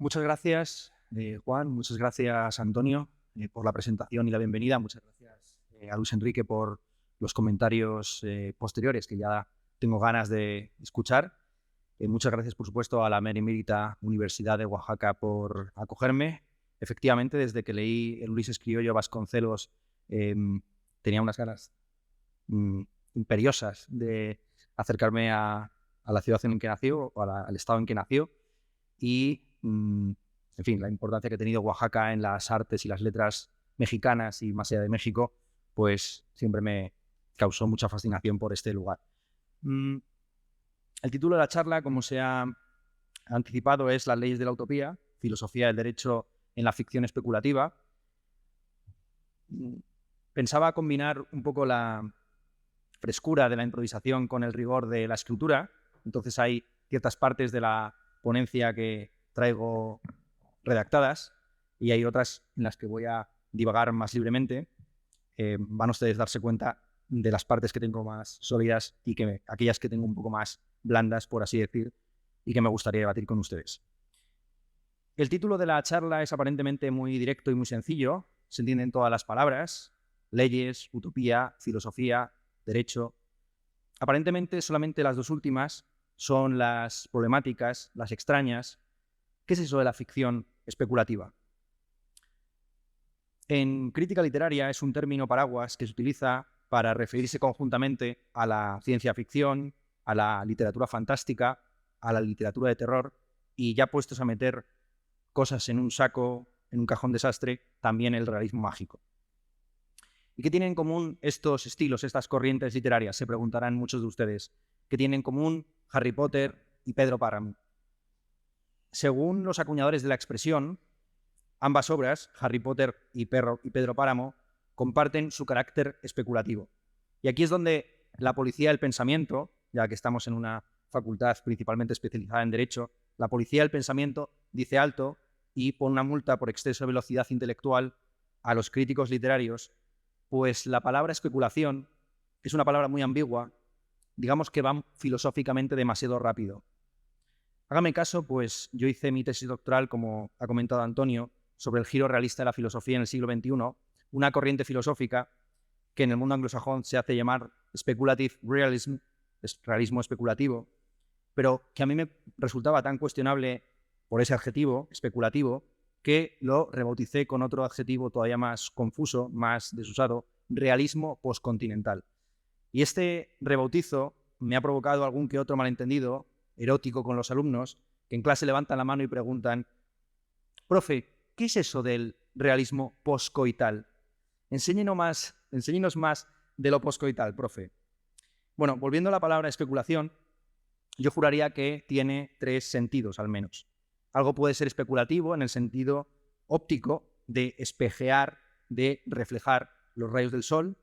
Muchas gracias, Juan. Muchas gracias, Antonio, por la presentación y la bienvenida. Muchas gracias a Luis Enrique por los comentarios posteriores que ya tengo ganas de escuchar. Muchas gracias, por supuesto, a la Benemérita Universidad de Oaxaca por acogerme. Efectivamente, desde que leí el Ulises Criollo Vasconcelos, tenía unas ganas imperiosas de acercarme a la ciudad en que nació, o al estado en que nació. Y, en fin, la importancia que ha tenido Oaxaca en las artes y las letras mexicanas y más allá de México, pues siempre me causó mucha fascinación por este lugar. El título de la charla, como se ha anticipado, es Las leyes de la utopía, filosofía del derecho en la ficción especulativa. Pensaba combinar un poco la frescura de la improvisación con el rigor de la escritura. Entonces hay ciertas partes de la ponencia que traigo redactadas y hay otras en las que voy a divagar más libremente. Van ustedes a darse cuenta de las partes que tengo más sólidas y aquellas que tengo un poco más blandas, por así decir, y que me gustaría debatir con ustedes. El título de la charla es aparentemente muy directo y muy sencillo. Se entienden todas las palabras: leyes, utopía, filosofía, derecho. Aparentemente solamente las dos últimas son las problemáticas, las extrañas. ¿Qué es eso de la ficción especulativa? En crítica literaria es un término paraguas que se utiliza para referirse conjuntamente a la ciencia ficción, a la literatura fantástica, a la literatura de terror, y ya puestos a meter cosas en un saco, en un cajón desastre, también el realismo mágico. ¿Y qué tienen en común estos estilos, estas corrientes literarias? Se preguntarán muchos de ustedes. ¿Qué tienen en común Harry Potter y Pedro Páramo? Según los acuñadores de la expresión, ambas obras, Harry Potter y Pedro Páramo, comparten su carácter especulativo. Y aquí es donde la policía del pensamiento, ya que estamos en una facultad principalmente especializada en derecho, la policía del pensamiento dice alto y pone una multa por exceso de velocidad intelectual a los críticos literarios, pues la palabra especulación es una palabra muy ambigua, digamos que va filosóficamente demasiado rápido. Hágame caso, pues yo hice mi tesis doctoral, como ha comentado Antonio, sobre el giro realista de la filosofía en el siglo XXI, una corriente filosófica que en el mundo anglosajón se hace llamar speculative realism, realismo especulativo, pero que a mí me resultaba tan cuestionable por ese adjetivo, especulativo, que lo rebauticé con otro adjetivo todavía más confuso, más desusado: realismo postcontinental. Y este rebautizo me ha provocado algún que otro malentendido erótico con los alumnos, que en clase levantan la mano y preguntan: profe, ¿qué es eso del realismo poscoital? Enséñenos más de lo poscoital, profe. Bueno, volviendo a la palabra especulación, yo juraría que tiene tres sentidos al menos. Algo puede ser especulativo en el sentido óptico de espejear, de reflejar los rayos del sol.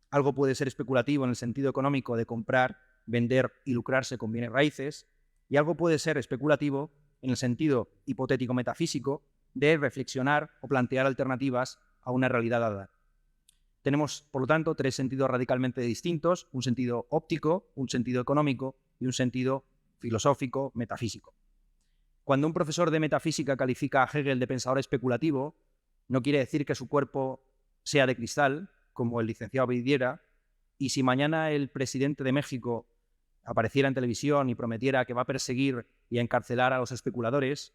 Algo puede ser especulativo en el sentido económico de comprar, vender y lucrarse con bienes raíces. Y algo puede ser especulativo en el sentido hipotético metafísico de reflexionar o plantear alternativas a una realidad dada. Tenemos, por lo tanto, tres sentidos radicalmente distintos: un sentido óptico, un sentido económico y un sentido filosófico, metafísico. Cuando un profesor de metafísica califica a Hegel de pensador especulativo, no quiere decir que su cuerpo sea de cristal, como el licenciado Vidiera, y si mañana el presidente de México apareciera en televisión y prometiera que va a perseguir y a encarcelar a los especuladores,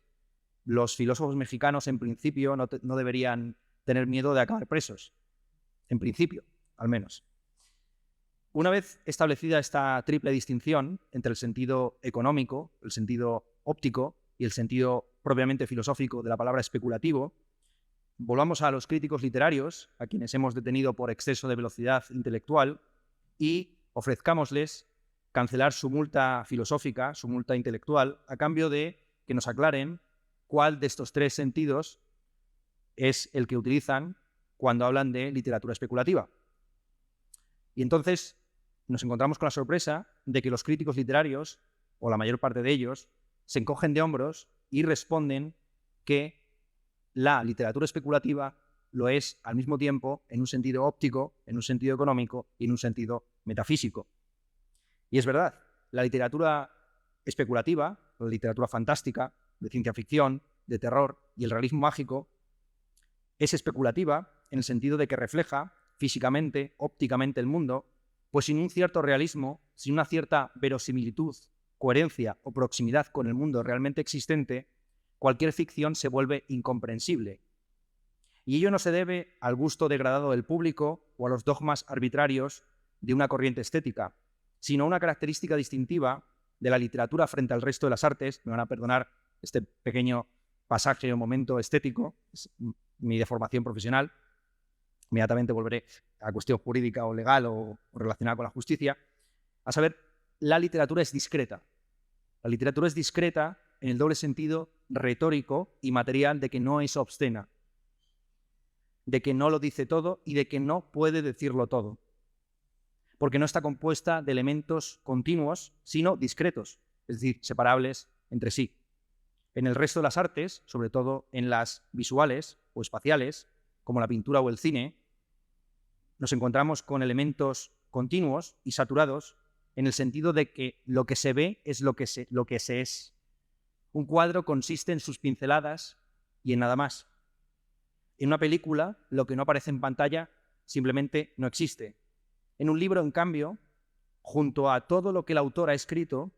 los filósofos mexicanos en principio no deberían tener miedo de acabar presos. En principio, al menos. Una vez establecida esta triple distinción entre el sentido económico, el sentido óptico y el sentido propiamente filosófico de la palabra especulativo, volvamos a los críticos literarios, a quienes hemos detenido por exceso de velocidad intelectual, y ofrezcámosles cancelar su multa filosófica, su multa intelectual, a cambio de que nos aclaren cuál de estos tres sentidos es el que utilizan cuando hablan de literatura especulativa. Y entonces nos encontramos con la sorpresa de que los críticos literarios, o la mayor parte de ellos, se encogen de hombros y responden que la literatura especulativa lo es al mismo tiempo en un sentido óptico, en un sentido económico y en un sentido metafísico. Y es verdad, la literatura especulativa, la literatura fantástica, de ciencia ficción, de terror y el realismo mágico es especulativa en el sentido de que refleja físicamente, ópticamente el mundo, pues sin un cierto realismo, sin una cierta verosimilitud, coherencia o proximidad con el mundo realmente existente, cualquier ficción se vuelve incomprensible. Y ello no se debe al gusto degradado del público o a los dogmas arbitrarios de una corriente estética, sino a una característica distintiva de la literatura frente al resto de las artes. Me van a perdonar este pequeño pasaje o momento estético, es mi deformación profesional. Inmediatamente volveré a cuestión jurídica o legal o relacionada con la justicia. A saber, la literatura es discreta. La literatura es discreta en el doble sentido retórico y material de que no es obscena, de que no lo dice todo y de que no puede decirlo todo, porque no está compuesta de elementos continuos, sino discretos, es decir, separables entre sí. En el resto de las artes, sobre todo en las visuales o espaciales, como la pintura o el cine, nos encontramos con elementos continuos y saturados en el sentido de que lo que se ve es lo que se es. Un cuadro consiste en sus pinceladas y en nada más. En una película, lo que no aparece en pantalla simplemente no existe. En un libro, en cambio, junto a todo lo que el autor ha escrito,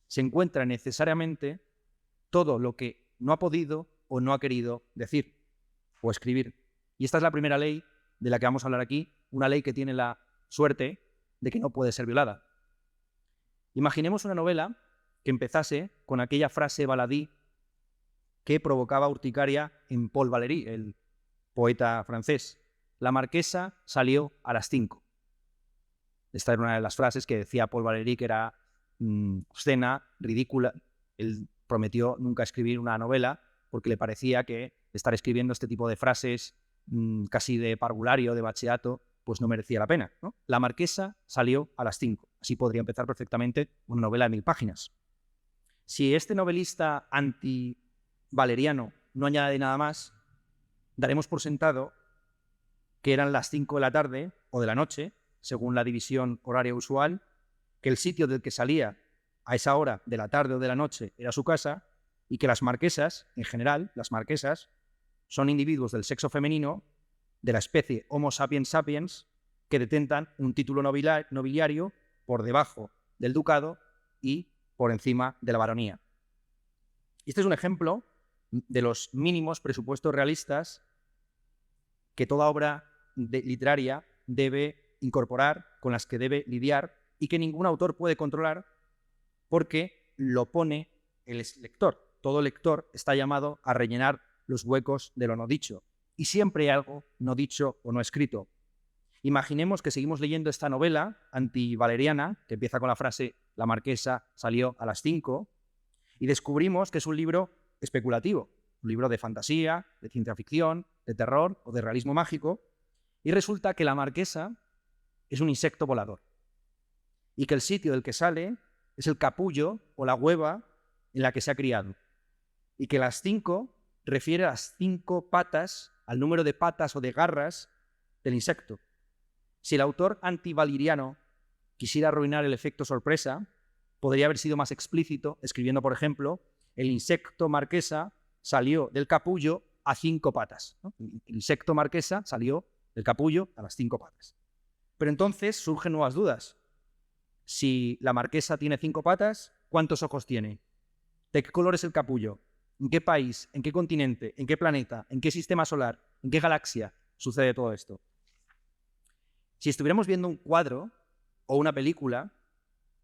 se encuentra necesariamente todo lo que no ha podido o no ha querido decir o escribir. Y esta es la primera ley de la que vamos a hablar aquí, una ley que tiene la suerte de que no puede ser violada. Imaginemos una novela que empezase con aquella frase baladí que provocaba urticaria en Paul Valéry, el poeta francés. La marquesa salió a las 5. Esta era una de las frases que decía Paul Valéry, que era obscena, ridícula. Él prometió nunca escribir una novela porque le parecía que estar escribiendo este tipo de frases casi de parvulario, de bachillerato, pues no merecía la pena, ¿no? La marquesa salió a las 5. Así podría empezar perfectamente una novela de 1000 páginas. Si este novelista anti-valeriano no añade nada más, daremos por sentado que eran las 5 de la tarde o de la noche, según la división horaria usual, que el sitio del que salía a esa hora de la tarde o de la noche era su casa, y que las marquesas, en general, las marquesas, son individuos del sexo femenino de la especie Homo sapiens sapiens que detentan un título nobiliario por debajo del ducado y por encima de la baronía. Y este es un ejemplo de los mínimos presupuestos realistas que toda obra literaria debe incorporar, con las que debe lidiar y que ningún autor puede controlar porque lo pone el lector. Todo lector está llamado a rellenar los huecos de lo no dicho. Y siempre hay algo no dicho o no escrito. Imaginemos que seguimos leyendo esta novela antivaleriana, que empieza con la frase «La marquesa salió a las 5», y descubrimos que es un libro especulativo, un libro de fantasía, de ciencia ficción, de terror o de realismo mágico, y resulta que la marquesa es un insecto volador y que el sitio del que sale es el capullo o la hueva en la que se ha criado, y que las 5 refiere a las 5 patas, al número de patas o de garras del insecto. Si el autor antivaleriano quisiera arruinar el efecto sorpresa, podría haber sido más explícito, escribiendo, por ejemplo, el insecto marquesa salió del capullo a 5 patas, ¿no? El insecto marquesa salió del capullo a las 5 patas. Pero entonces surgen nuevas dudas. Si la marquesa tiene 5 patas, ¿cuántos ojos tiene? ¿De qué color es el capullo? ¿En qué país? ¿En qué continente? ¿En qué planeta? ¿En qué sistema solar? ¿En qué galaxia sucede todo esto? Si estuviéramos viendo un cuadro o una película,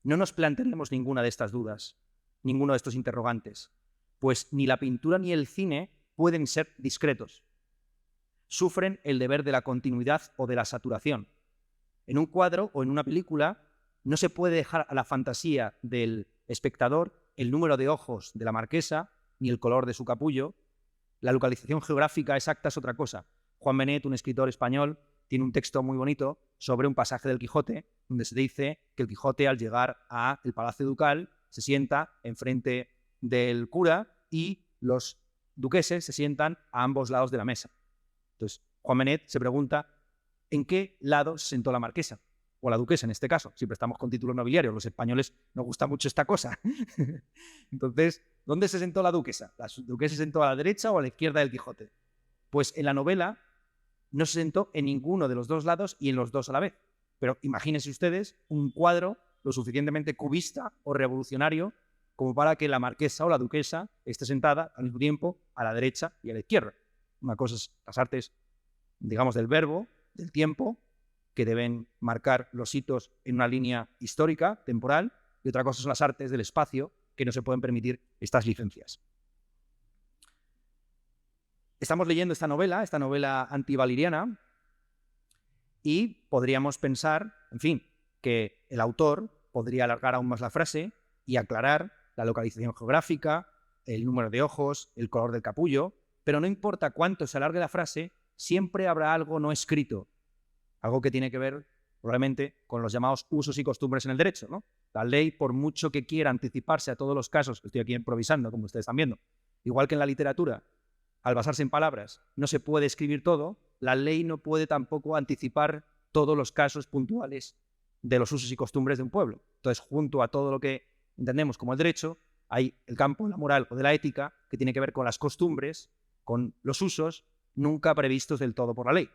no nos plantearemos ninguna de estas dudas, ninguno de estos interrogantes, pues ni la pintura ni el cine pueden ser discretos. Sufren el deber de la continuidad o de la saturación. En un cuadro o en una película no se puede dejar a la fantasía del espectador el número de ojos de la marquesa ni el color de su capullo. La localización geográfica exacta es otra cosa. Juan Benet, un escritor español, tiene un texto muy bonito sobre un pasaje del Quijote, donde se dice que el Quijote, al llegar al Palacio Ducal, se sienta enfrente del cura y los duqueses se sientan a ambos lados de la mesa. Entonces, Juan Benet se pregunta en qué lado se sentó la marquesa, o la duquesa en este caso. Siempre estamos con títulos nobiliarios, los españoles nos gusta mucho esta cosa. Entonces, ¿Dónde se sentó la duquesa? ¿La duquesa se sentó a la derecha o a la izquierda del Quijote? Pues en la novela no se sentó en ninguno de los dos lados y en los dos a la vez. Pero imagínense ustedes un cuadro lo suficientemente cubista o revolucionario como para que la marquesa o la duquesa esté sentada al mismo tiempo a la derecha y a la izquierda. Una cosa es las artes, digamos, del verbo, del tiempo, que deben marcar los hitos en una línea histórica, temporal, y otra cosa son las artes del espacio, que no se pueden permitir estas licencias. Estamos leyendo esta novela antivaliriana, y podríamos pensar, en fin, que el autor podría alargar aún más la frase y aclarar la localización geográfica, el número de ojos, el color del capullo, pero no importa cuánto se alargue la frase, siempre habrá algo no escrito, algo que tiene que ver probablemente con los llamados usos y costumbres en el derecho, ¿no? La ley, por mucho que quiera anticiparse a todos los casos, estoy aquí improvisando, como ustedes están viendo, igual que en la literatura, al basarse en palabras, no se puede escribir todo, la ley no puede tampoco anticipar todos los casos puntuales de los usos y costumbres de un pueblo. Entonces, junto a todo lo que entendemos como el derecho, hay el campo de la moral o de la ética, que tiene que ver con las costumbres, con los usos nunca previstos del todo por la ley.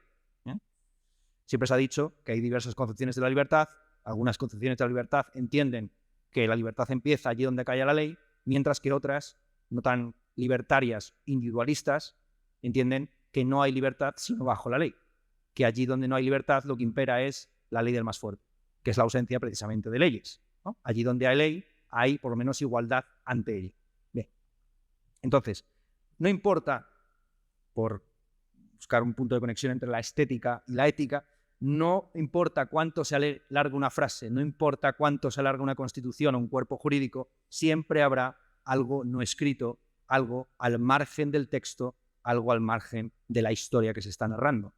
Siempre se ha dicho que hay diversas concepciones de la libertad. Algunas concepciones de la libertad entienden que la libertad empieza allí donde cae la ley, mientras que otras, no tan libertarias, individualistas, entienden que no hay libertad sino bajo la ley, que allí donde no hay libertad lo que impera es la ley del más fuerte, que es la ausencia precisamente de leyes, ¿no? Allí donde hay ley hay por lo menos igualdad ante ella. Bien. Entonces, no importa, por buscar un punto de conexión entre la estética y la ética, no importa cuánto se alargue una frase, no importa cuánto se alargue una constitución o un cuerpo jurídico, siempre habrá algo no escrito, algo al margen del texto, algo al margen de la historia que se está narrando.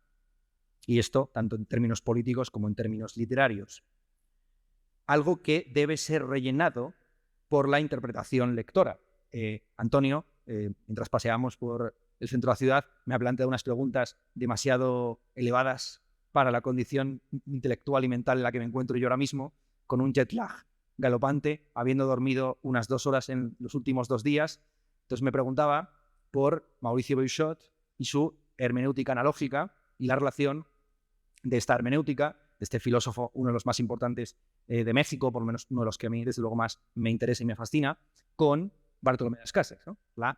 Y esto tanto en términos políticos como en términos literarios. Algo que debe ser rellenado por la interpretación lectora. Antonio, mientras paseamos por el centro de la ciudad, me ha planteado unas preguntas demasiado elevadas para la condición intelectual y mental en la que me encuentro yo ahora mismo, con un jet lag galopante, habiendo dormido unas 2 horas en los últimos 2 días. Entonces me preguntaba por Mauricio Beuchat y su hermenéutica analógica y la relación de esta hermenéutica, de este filósofo, uno de los más importantes de México, por lo menos uno de los que a mí desde luego más me interesa y me fascina, con Bartolomé de las Casas, ¿no? La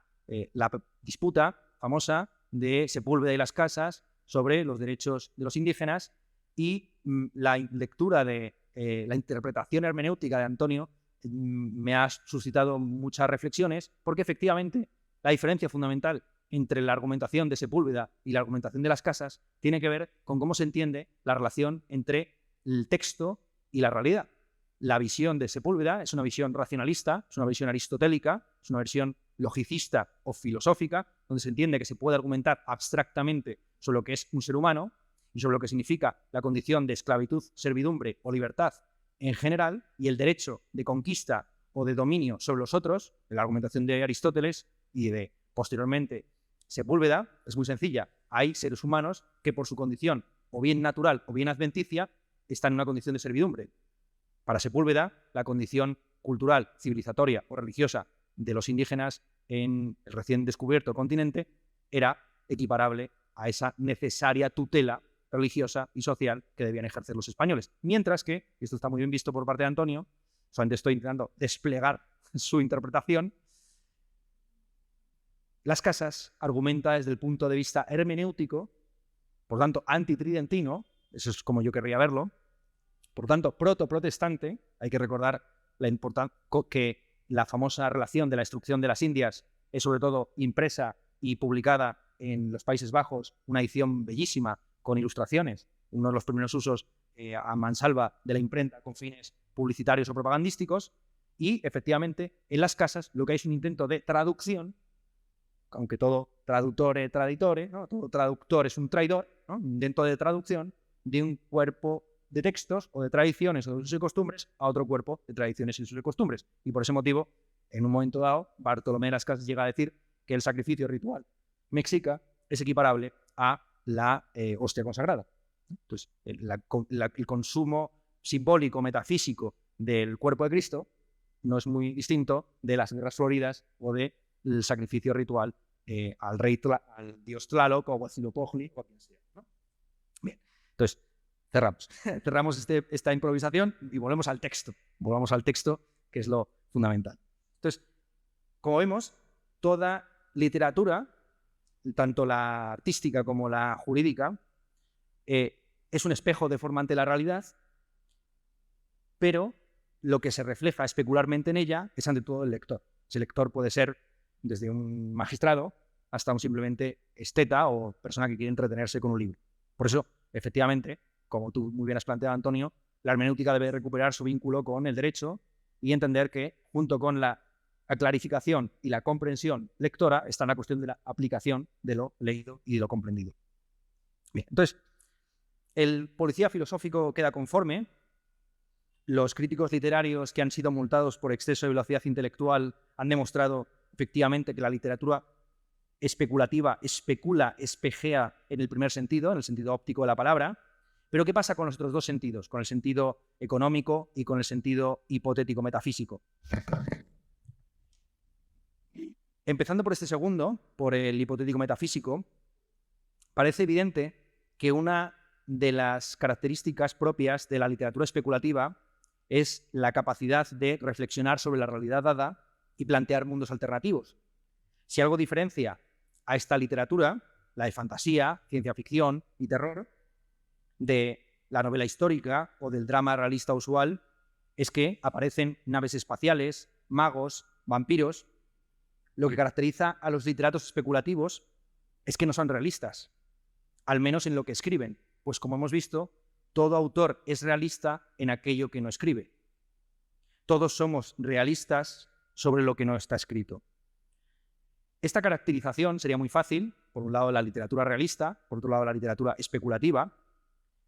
disputa famosa de Sepúlveda y las Casas sobre los derechos de los indígenas, y la lectura de la interpretación hermenéutica de Antonio me ha suscitado muchas reflexiones, porque efectivamente la diferencia fundamental entre la argumentación de Sepúlveda y la argumentación de las Casas tiene que ver con cómo se entiende la relación entre el texto y la realidad. La visión de Sepúlveda es una visión racionalista, es una visión aristotélica, es una visión logicista o filosófica, donde se entiende que se puede argumentar abstractamente sobre lo que es un ser humano y sobre lo que significa la condición de esclavitud, servidumbre o libertad en general, y el derecho de conquista o de dominio sobre los otros, de la argumentación de Aristóteles y de, posteriormente, Sepúlveda, es muy sencilla. Hay seres humanos que por su condición, o bien natural o bien adventicia, están en una condición de servidumbre. Para Sepúlveda, la condición cultural, civilizatoria o religiosa de los indígenas en el recién descubierto continente era equiparable a esa necesaria tutela religiosa y social que debían ejercer los españoles. Mientras que, y esto está muy bien visto por parte de Antonio, solamente estoy intentando desplegar su interpretación, Las Casas argumenta desde el punto de vista hermenéutico, por tanto antitridentino, eso es como yo querría verlo, por tanto proto-protestante. Hay que recordar la importancia que la famosa relación de la instrucción de las Indias es sobre todo impresa y publicada en los Países Bajos, una edición bellísima con ilustraciones, uno de los primeros usos a mansalva de la imprenta con fines publicitarios o propagandísticos. Y efectivamente en Las Casas lo que hay es un intento de traducción, aunque todo traductore, traditore, ¿no? Todo traductor es un traidor, ¿no? Un intento de traducción de un cuerpo de textos o de tradiciones o de usos y costumbres a otro cuerpo de tradiciones y usos y costumbres. Y por ese motivo, en un momento dado, Bartolomé de las Casas llega a decir que el sacrificio ritual mexica es equiparable a la hostia consagrada. Entonces, el consumo simbólico, metafísico del cuerpo de Cristo no es muy distinto de las guerras floridas o del sacrificio ritual al al dios Tlaloc o Huitzilopochtli o a quien sea, ¿no? Bien, entonces cerramos. Cerramos esta improvisación y volvemos al texto. Volvamos al texto, que es lo fundamental. Entonces, como vemos, toda literatura, tanto la artística como la jurídica, es un espejo deformante de la realidad, pero lo que se refleja especularmente en ella es ante todo el lector. Ese lector puede ser desde un magistrado hasta un simplemente esteta o persona que quiere entretenerse con un libro. Por eso, efectivamente, como tú muy bien has planteado, Antonio, la hermenéutica debe recuperar su vínculo con el derecho y entender que, junto con la clarificación y la comprensión lectora, está en la cuestión de la aplicación de lo leído y de lo comprendido. Bien, entonces, el policía filosófico queda conforme. Los críticos literarios que han sido multados por exceso de velocidad intelectual han demostrado efectivamente que la literatura especulativa espejea en el primer sentido, en el sentido óptico de la palabra. Pero ¿qué pasa con los otros dos sentidos? Con el sentido económico y con el sentido hipotético-metafísico. Empezando por este segundo, por el hipotético-metafísico, parece evidente que una de las características propias de la literatura especulativa es la capacidad de reflexionar sobre la realidad dada y plantear mundos alternativos. Si algo diferencia a esta literatura, la de fantasía, ciencia ficción y terror, de la novela histórica o del drama realista usual, es que aparecen naves espaciales, magos, vampiros. Lo que caracteriza a los literatos especulativos es que no son realistas, al menos en lo que escriben, pues como hemos visto, todo autor es realista en aquello que no escribe. Todos somos realistas sobre lo que no está escrito. Esta caracterización sería muy fácil, por un lado la literatura realista, por otro lado la literatura especulativa,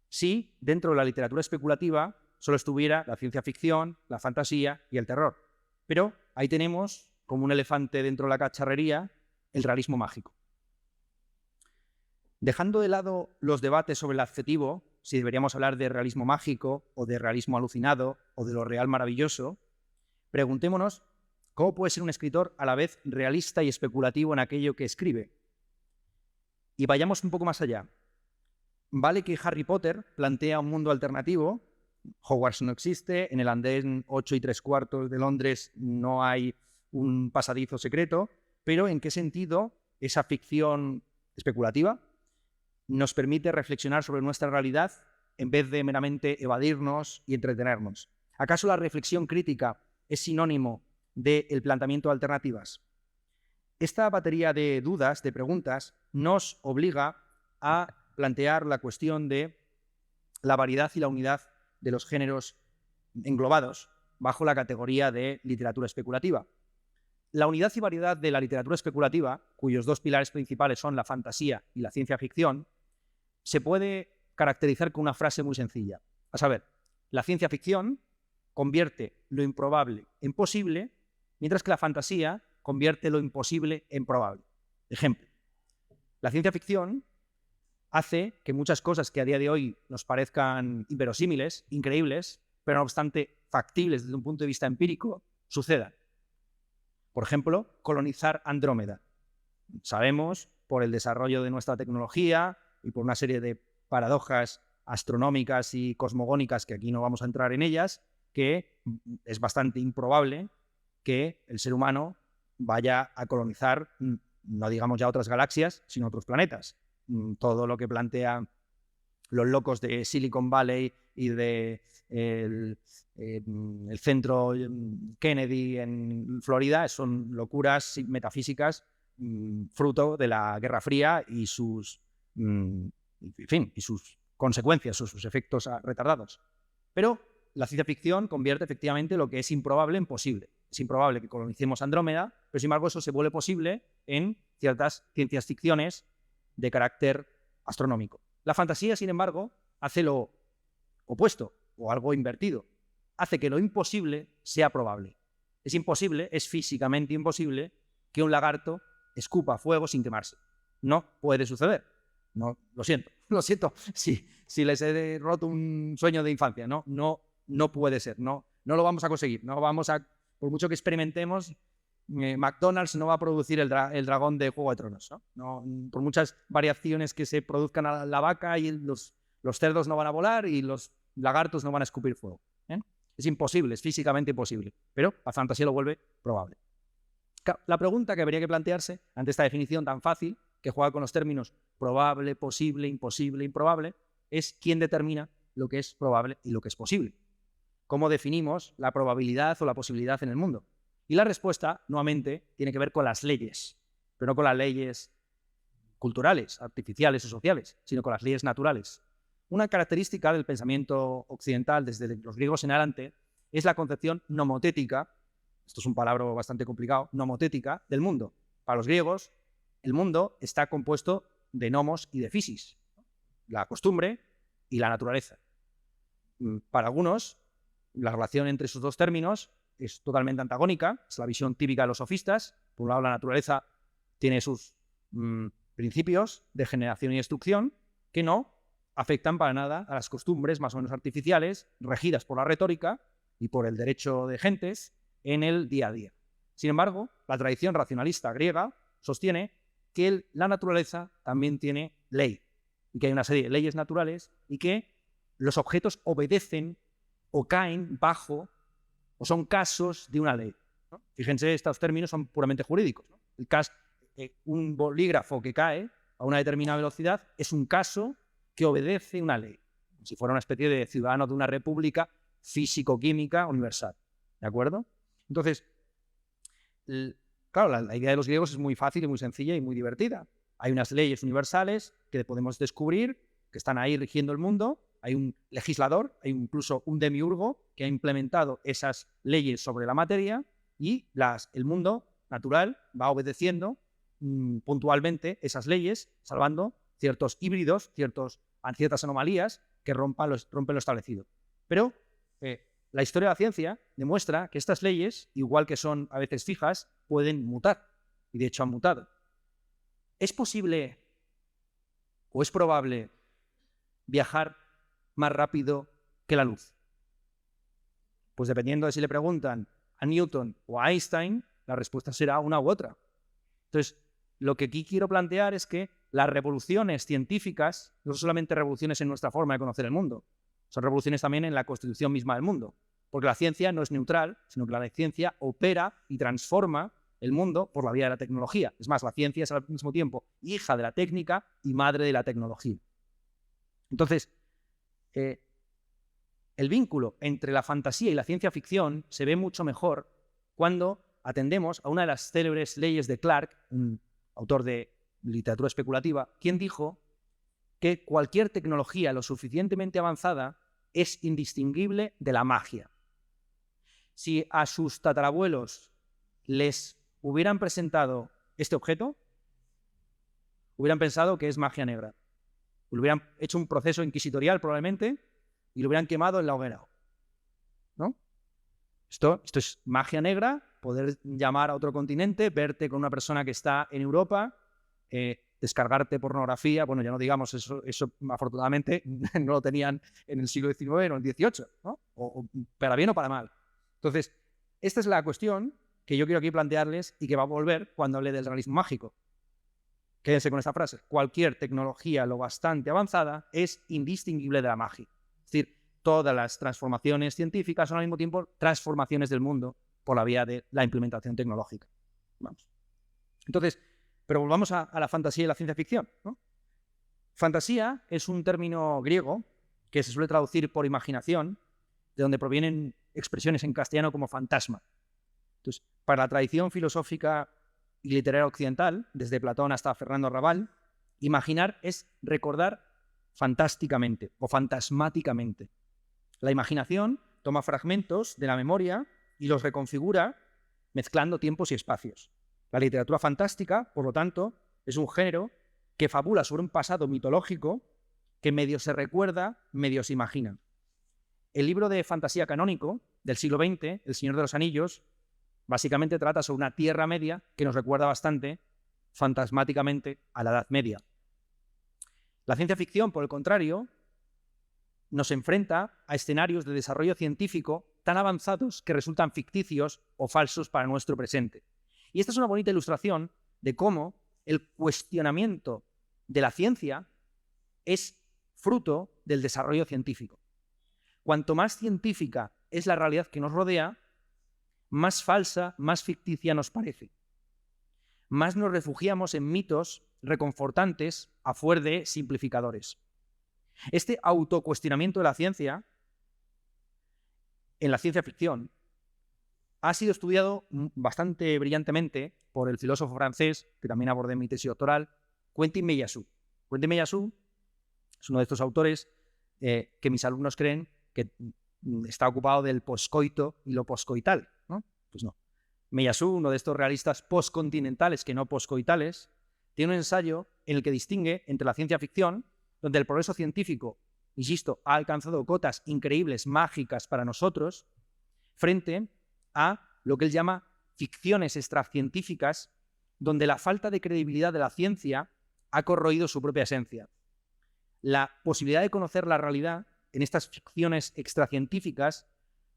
si dentro de la literatura especulativa solo estuviera la ciencia ficción, la fantasía y el terror. Pero ahí tenemos, como un elefante dentro de la cacharrería, el realismo mágico. Dejando de lado los debates sobre el adjetivo, si deberíamos hablar de realismo mágico o de realismo alucinado o de lo real maravilloso, preguntémonos cómo puede ser un escritor a la vez realista y especulativo en aquello que escribe. Y vayamos un poco más allá. Vale que Harry Potter plantea un mundo alternativo, Hogwarts no existe, en el andén 8 3/4 de Londres no hay un pasadizo secreto, pero ¿en qué sentido esa ficción especulativa nos permite reflexionar sobre nuestra realidad en vez de meramente evadirnos y entretenernos? ¿Acaso la reflexión crítica es sinónimo del planteamiento de alternativas? Esta batería de dudas, de preguntas, nos obliga a plantear la cuestión de la variedad y la unidad de los géneros englobados bajo la categoría de literatura especulativa. La unidad y variedad de la literatura especulativa, cuyos dos pilares principales son la fantasía y la ciencia ficción, se puede caracterizar con una frase muy sencilla. A saber, la ciencia ficción convierte lo improbable en posible, mientras que la fantasía convierte lo imposible en probable. Ejemplo, la ciencia ficción hace que muchas cosas que a día de hoy nos parezcan inverosímiles, increíbles, pero no obstante factibles desde un punto de vista empírico, sucedan. Por ejemplo, colonizar Andrómeda. Sabemos, por el desarrollo de nuestra tecnología y por una serie de paradojas astronómicas y cosmogónicas, que aquí no vamos a entrar en ellas, que es bastante improbable que el ser humano vaya a colonizar, no digamos ya otras galaxias, sino otros planetas. Todo lo que plantean los locos de Silicon Valley y de el centro Kennedy en Florida son locuras metafísicas fruto de la Guerra Fría y sus, y sus consecuencias o sus efectos retardados. Pero la ciencia ficción convierte efectivamente lo que es improbable en posible. Es improbable que colonicemos Andrómeda, pero sin embargo eso se vuelve posible en ciertas ciencias ficciones de carácter astronómico. La fantasía, sin embargo, hace lo opuesto o algo invertido. Hace que lo imposible sea probable. Es imposible, es físicamente imposible que un lagarto escupa fuego sin quemarse. No puede suceder. No, lo siento si les he roto un sueño de infancia. No puede ser. No lo vamos a conseguir. No vamos a por mucho que experimentemos, McDonald's no va a producir el dragón de Juego de Tronos, ¿no? Por muchas variaciones que se produzcan a la vaca, y los cerdos no van a volar y los lagartos no van a escupir fuego. Es imposible, es físicamente imposible, pero la fantasía lo vuelve probable. La pregunta que habría que plantearse ante esta definición tan fácil, que juega con los términos probable, posible, imposible, improbable, es quién determina lo que es probable y lo que es posible. ¿Cómo definimos la probabilidad o la posibilidad en el mundo? Y la respuesta, nuevamente, tiene que ver con las leyes, pero no con las leyes culturales, artificiales o sociales, sino con las leyes naturales. Una característica del pensamiento occidental desde los griegos en adelante es la concepción nomotética, esto es un palabra bastante complicado, nomotética del mundo. Para los griegos, el mundo está compuesto de nomos y de physis, la costumbre y la naturaleza. Para algunos, la relación entre esos dos términos es totalmente antagónica, es la visión típica de los sofistas. Por un lado, la naturaleza tiene sus principios de generación y destrucción que no afectan para nada a las costumbres más o menos artificiales, regidas por la retórica y por el derecho de gentes en el día a día. Sin embargo, la tradición racionalista griega sostiene que la naturaleza también tiene ley, y que hay una serie de leyes naturales y que los objetos obedecen o caen bajo o son casos de una ley, ¿no? Fíjense, estos términos son puramente jurídicos, ¿no? Un bolígrafo que cae a una determinada velocidad es un caso que obedece una ley, como si fuera una especie de ciudadano de una república físico-química universal. ¿De acuerdo? Entonces, claro, la idea de los griegos es muy fácil y muy sencilla y muy divertida. Hay unas leyes universales que podemos descubrir, que están ahí rigiendo el mundo. Hay un legislador, hay incluso un demiurgo que ha implementado esas leyes sobre la materia, y el mundo natural va obedeciendo puntualmente esas leyes, salvando ciertos híbridos, ciertas anomalías que rompen lo establecido. Pero la historia de la ciencia demuestra que estas leyes, igual que son a veces fijas, pueden mutar, y de hecho han mutado. ¿Es posible o es probable viajar más rápido que la luz? Pues dependiendo de si le preguntan a Newton o a Einstein, la respuesta será una u otra. Entonces, lo que aquí quiero plantear es que las revoluciones científicas no son solamente revoluciones en nuestra forma de conocer el mundo, son revoluciones también en la constitución misma del mundo, porque la ciencia no es neutral, sino que la ciencia opera y transforma el mundo por la vía de la tecnología. Es más, la ciencia es al mismo tiempo hija de la técnica y madre de la tecnología. Entonces, el vínculo entre la fantasía y la ciencia ficción se ve mucho mejor cuando atendemos a una de las célebres leyes de Clarke, un autor de literatura especulativa, quien dijo que cualquier tecnología lo suficientemente avanzada es indistinguible de la magia. Si a sus tatarabuelos les hubieran presentado este objeto, hubieran pensado que es magia negra. Le hubieran hecho un proceso inquisitorial probablemente y lo hubieran quemado en la hoguera, ¿no? Esto es magia negra, poder llamar a otro continente, verte con una persona que está en Europa, descargarte pornografía. Bueno, ya no digamos eso afortunadamente no lo tenían en el siglo XIX o en el XVIII, ¿no? O para bien o para mal. Entonces, esta es la cuestión que yo quiero aquí plantearles y que va a volver cuando hable del realismo mágico. Quédense con esta frase: cualquier tecnología lo bastante avanzada es indistinguible de la magia. Es decir, todas las transformaciones científicas son al mismo tiempo transformaciones del mundo por la vía de la implementación tecnológica. Vamos. Entonces, pero volvamos a la fantasía y la ciencia ficción, ¿no? Fantasía es un término griego que se suele traducir por imaginación, de donde provienen expresiones en castellano como fantasma. Entonces, para la tradición filosófica y literaria occidental, desde Platón hasta Fernando Raval, imaginar es recordar fantásticamente o fantasmáticamente. La imaginación toma fragmentos de la memoria y los reconfigura mezclando tiempos y espacios. La literatura fantástica, por lo tanto, es un género que fabula sobre un pasado mitológico que medio se recuerda, medio se imagina. El libro de fantasía canónico del siglo XX, El Señor de los Anillos, básicamente trata sobre una Tierra Media que nos recuerda bastante fantasmáticamente a la Edad Media. La ciencia ficción, por el contrario, nos enfrenta a escenarios de desarrollo científico tan avanzados que resultan ficticios o falsos para nuestro presente. Y esta es una bonita ilustración de cómo el cuestionamiento de la ciencia es fruto del desarrollo científico. Cuanto más científica es la realidad que nos rodea, más falsa, más ficticia nos parece. Más nos refugiamos en mitos reconfortantes a fuer de simplificadores. Este autocuestionamiento de la ciencia, en la ciencia ficción, ha sido estudiado bastante brillantemente por el filósofo francés, que también abordé en mi tesis doctoral, Quentin Meillassoux. Quentin Meillassoux es uno de estos autores que mis alumnos creen que está ocupado del poscoito y lo poscoital, ¿no? Pues no. Meillassoux, uno de estos realistas postcontinentales que no poscoitales, tiene un ensayo en el que distingue entre la ciencia ficción, donde el progreso científico, insisto, ha alcanzado cotas increíbles, mágicas para nosotros, frente a lo que él llama ficciones extracientíficas, donde la falta de credibilidad de la ciencia ha corroído su propia esencia. La posibilidad de conocer la realidad en estas ficciones extracientíficas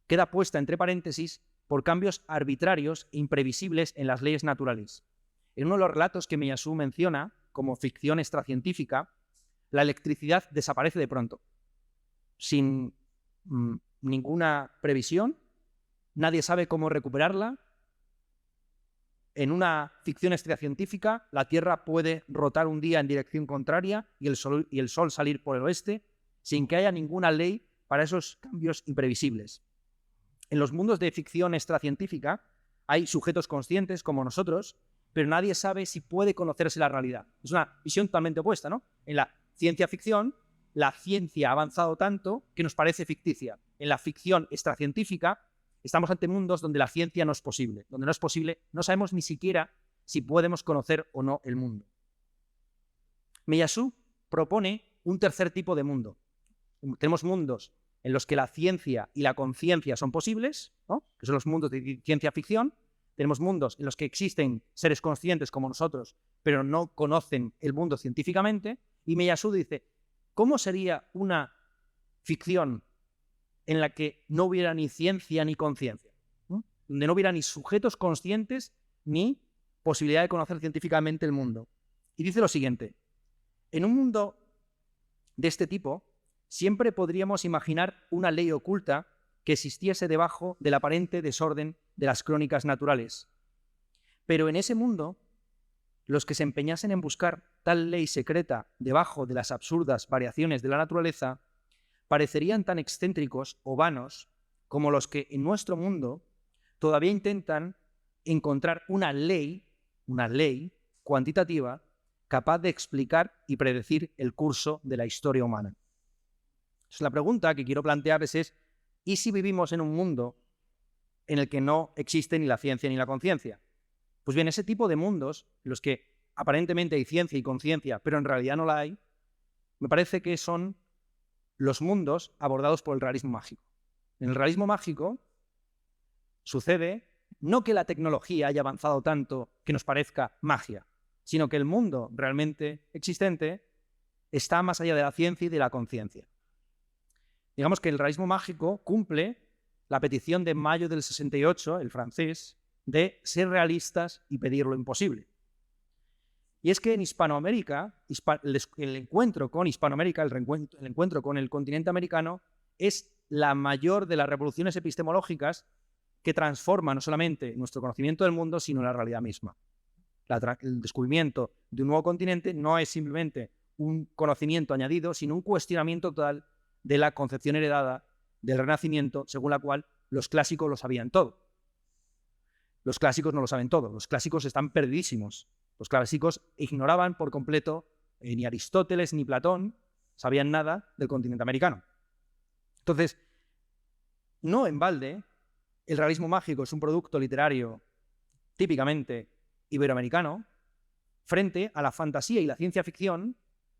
queda puesta entre paréntesis por cambios arbitrarios e imprevisibles en las leyes naturales. En uno de los relatos que Meillassoux menciona como ficción extracientífica, la electricidad desaparece de pronto, sin ninguna previsión, nadie sabe cómo recuperarla. En una ficción extracientífica, la Tierra puede rotar un día en dirección contraria y el Sol salir por el oeste, sin que haya ninguna ley para esos cambios imprevisibles. En los mundos de ficción extracientífica hay sujetos conscientes como nosotros, pero nadie sabe si puede conocerse la realidad. Es una visión totalmente opuesta, ¿no? En la ciencia ficción, la ciencia ha avanzado tanto que nos parece ficticia. En la ficción extracientífica, estamos ante mundos donde la ciencia no es posible. Donde no es posible, no sabemos ni siquiera si podemos conocer o no el mundo. Meillassoux propone un tercer tipo de mundo. Tenemos mundos en los que la ciencia y la conciencia son posibles, ¿no? Que son los mundos de ciencia ficción. Tenemos mundos en los que existen seres conscientes como nosotros, pero no conocen el mundo científicamente. Y Meillassoux dice, ¿cómo sería una ficción en la que no hubiera ni ciencia ni conciencia? ¿No? Donde no hubiera ni sujetos conscientes ni posibilidad de conocer científicamente el mundo. Y dice lo siguiente, en un mundo de este tipo, siempre podríamos imaginar una ley oculta que existiese debajo del aparente desorden de las crónicas naturales. Pero en ese mundo, los que se empeñasen en buscar tal ley secreta debajo de las absurdas variaciones de la naturaleza, parecerían tan excéntricos o vanos como los que en nuestro mundo todavía intentan encontrar una ley cuantitativa capaz de explicar y predecir el curso de la historia humana. Entonces, la pregunta que quiero plantearles es, ¿y si vivimos en un mundo en el que no existe ni la ciencia ni la conciencia? Pues bien, ese tipo de mundos, en los que aparentemente hay ciencia y conciencia, pero en realidad no la hay, me parece que son los mundos abordados por el realismo mágico. En el realismo mágico sucede no que la tecnología haya avanzado tanto que nos parezca magia, sino que el mundo realmente existente está más allá de la ciencia y de la conciencia. Digamos que el realismo mágico cumple la petición de mayo del 68, el francés, de ser realistas y pedir lo imposible. Y es que en Hispanoamérica, el encuentro con Hispanoamérica, el encuentro con el continente americano, es la mayor de las revoluciones epistemológicas que transforma no solamente nuestro conocimiento del mundo, sino la realidad misma. El descubrimiento de un nuevo continente no es simplemente un conocimiento añadido, sino un cuestionamiento total de la concepción heredada del Renacimiento, según la cual los clásicos lo sabían todo. Los clásicos no lo saben todo, los clásicos están perdidísimos. Los clásicos ignoraban por completo ni Aristóteles ni Platón sabían nada del continente americano. Entonces, no en balde, el realismo mágico es un producto literario típicamente iberoamericano frente a la fantasía y la ciencia ficción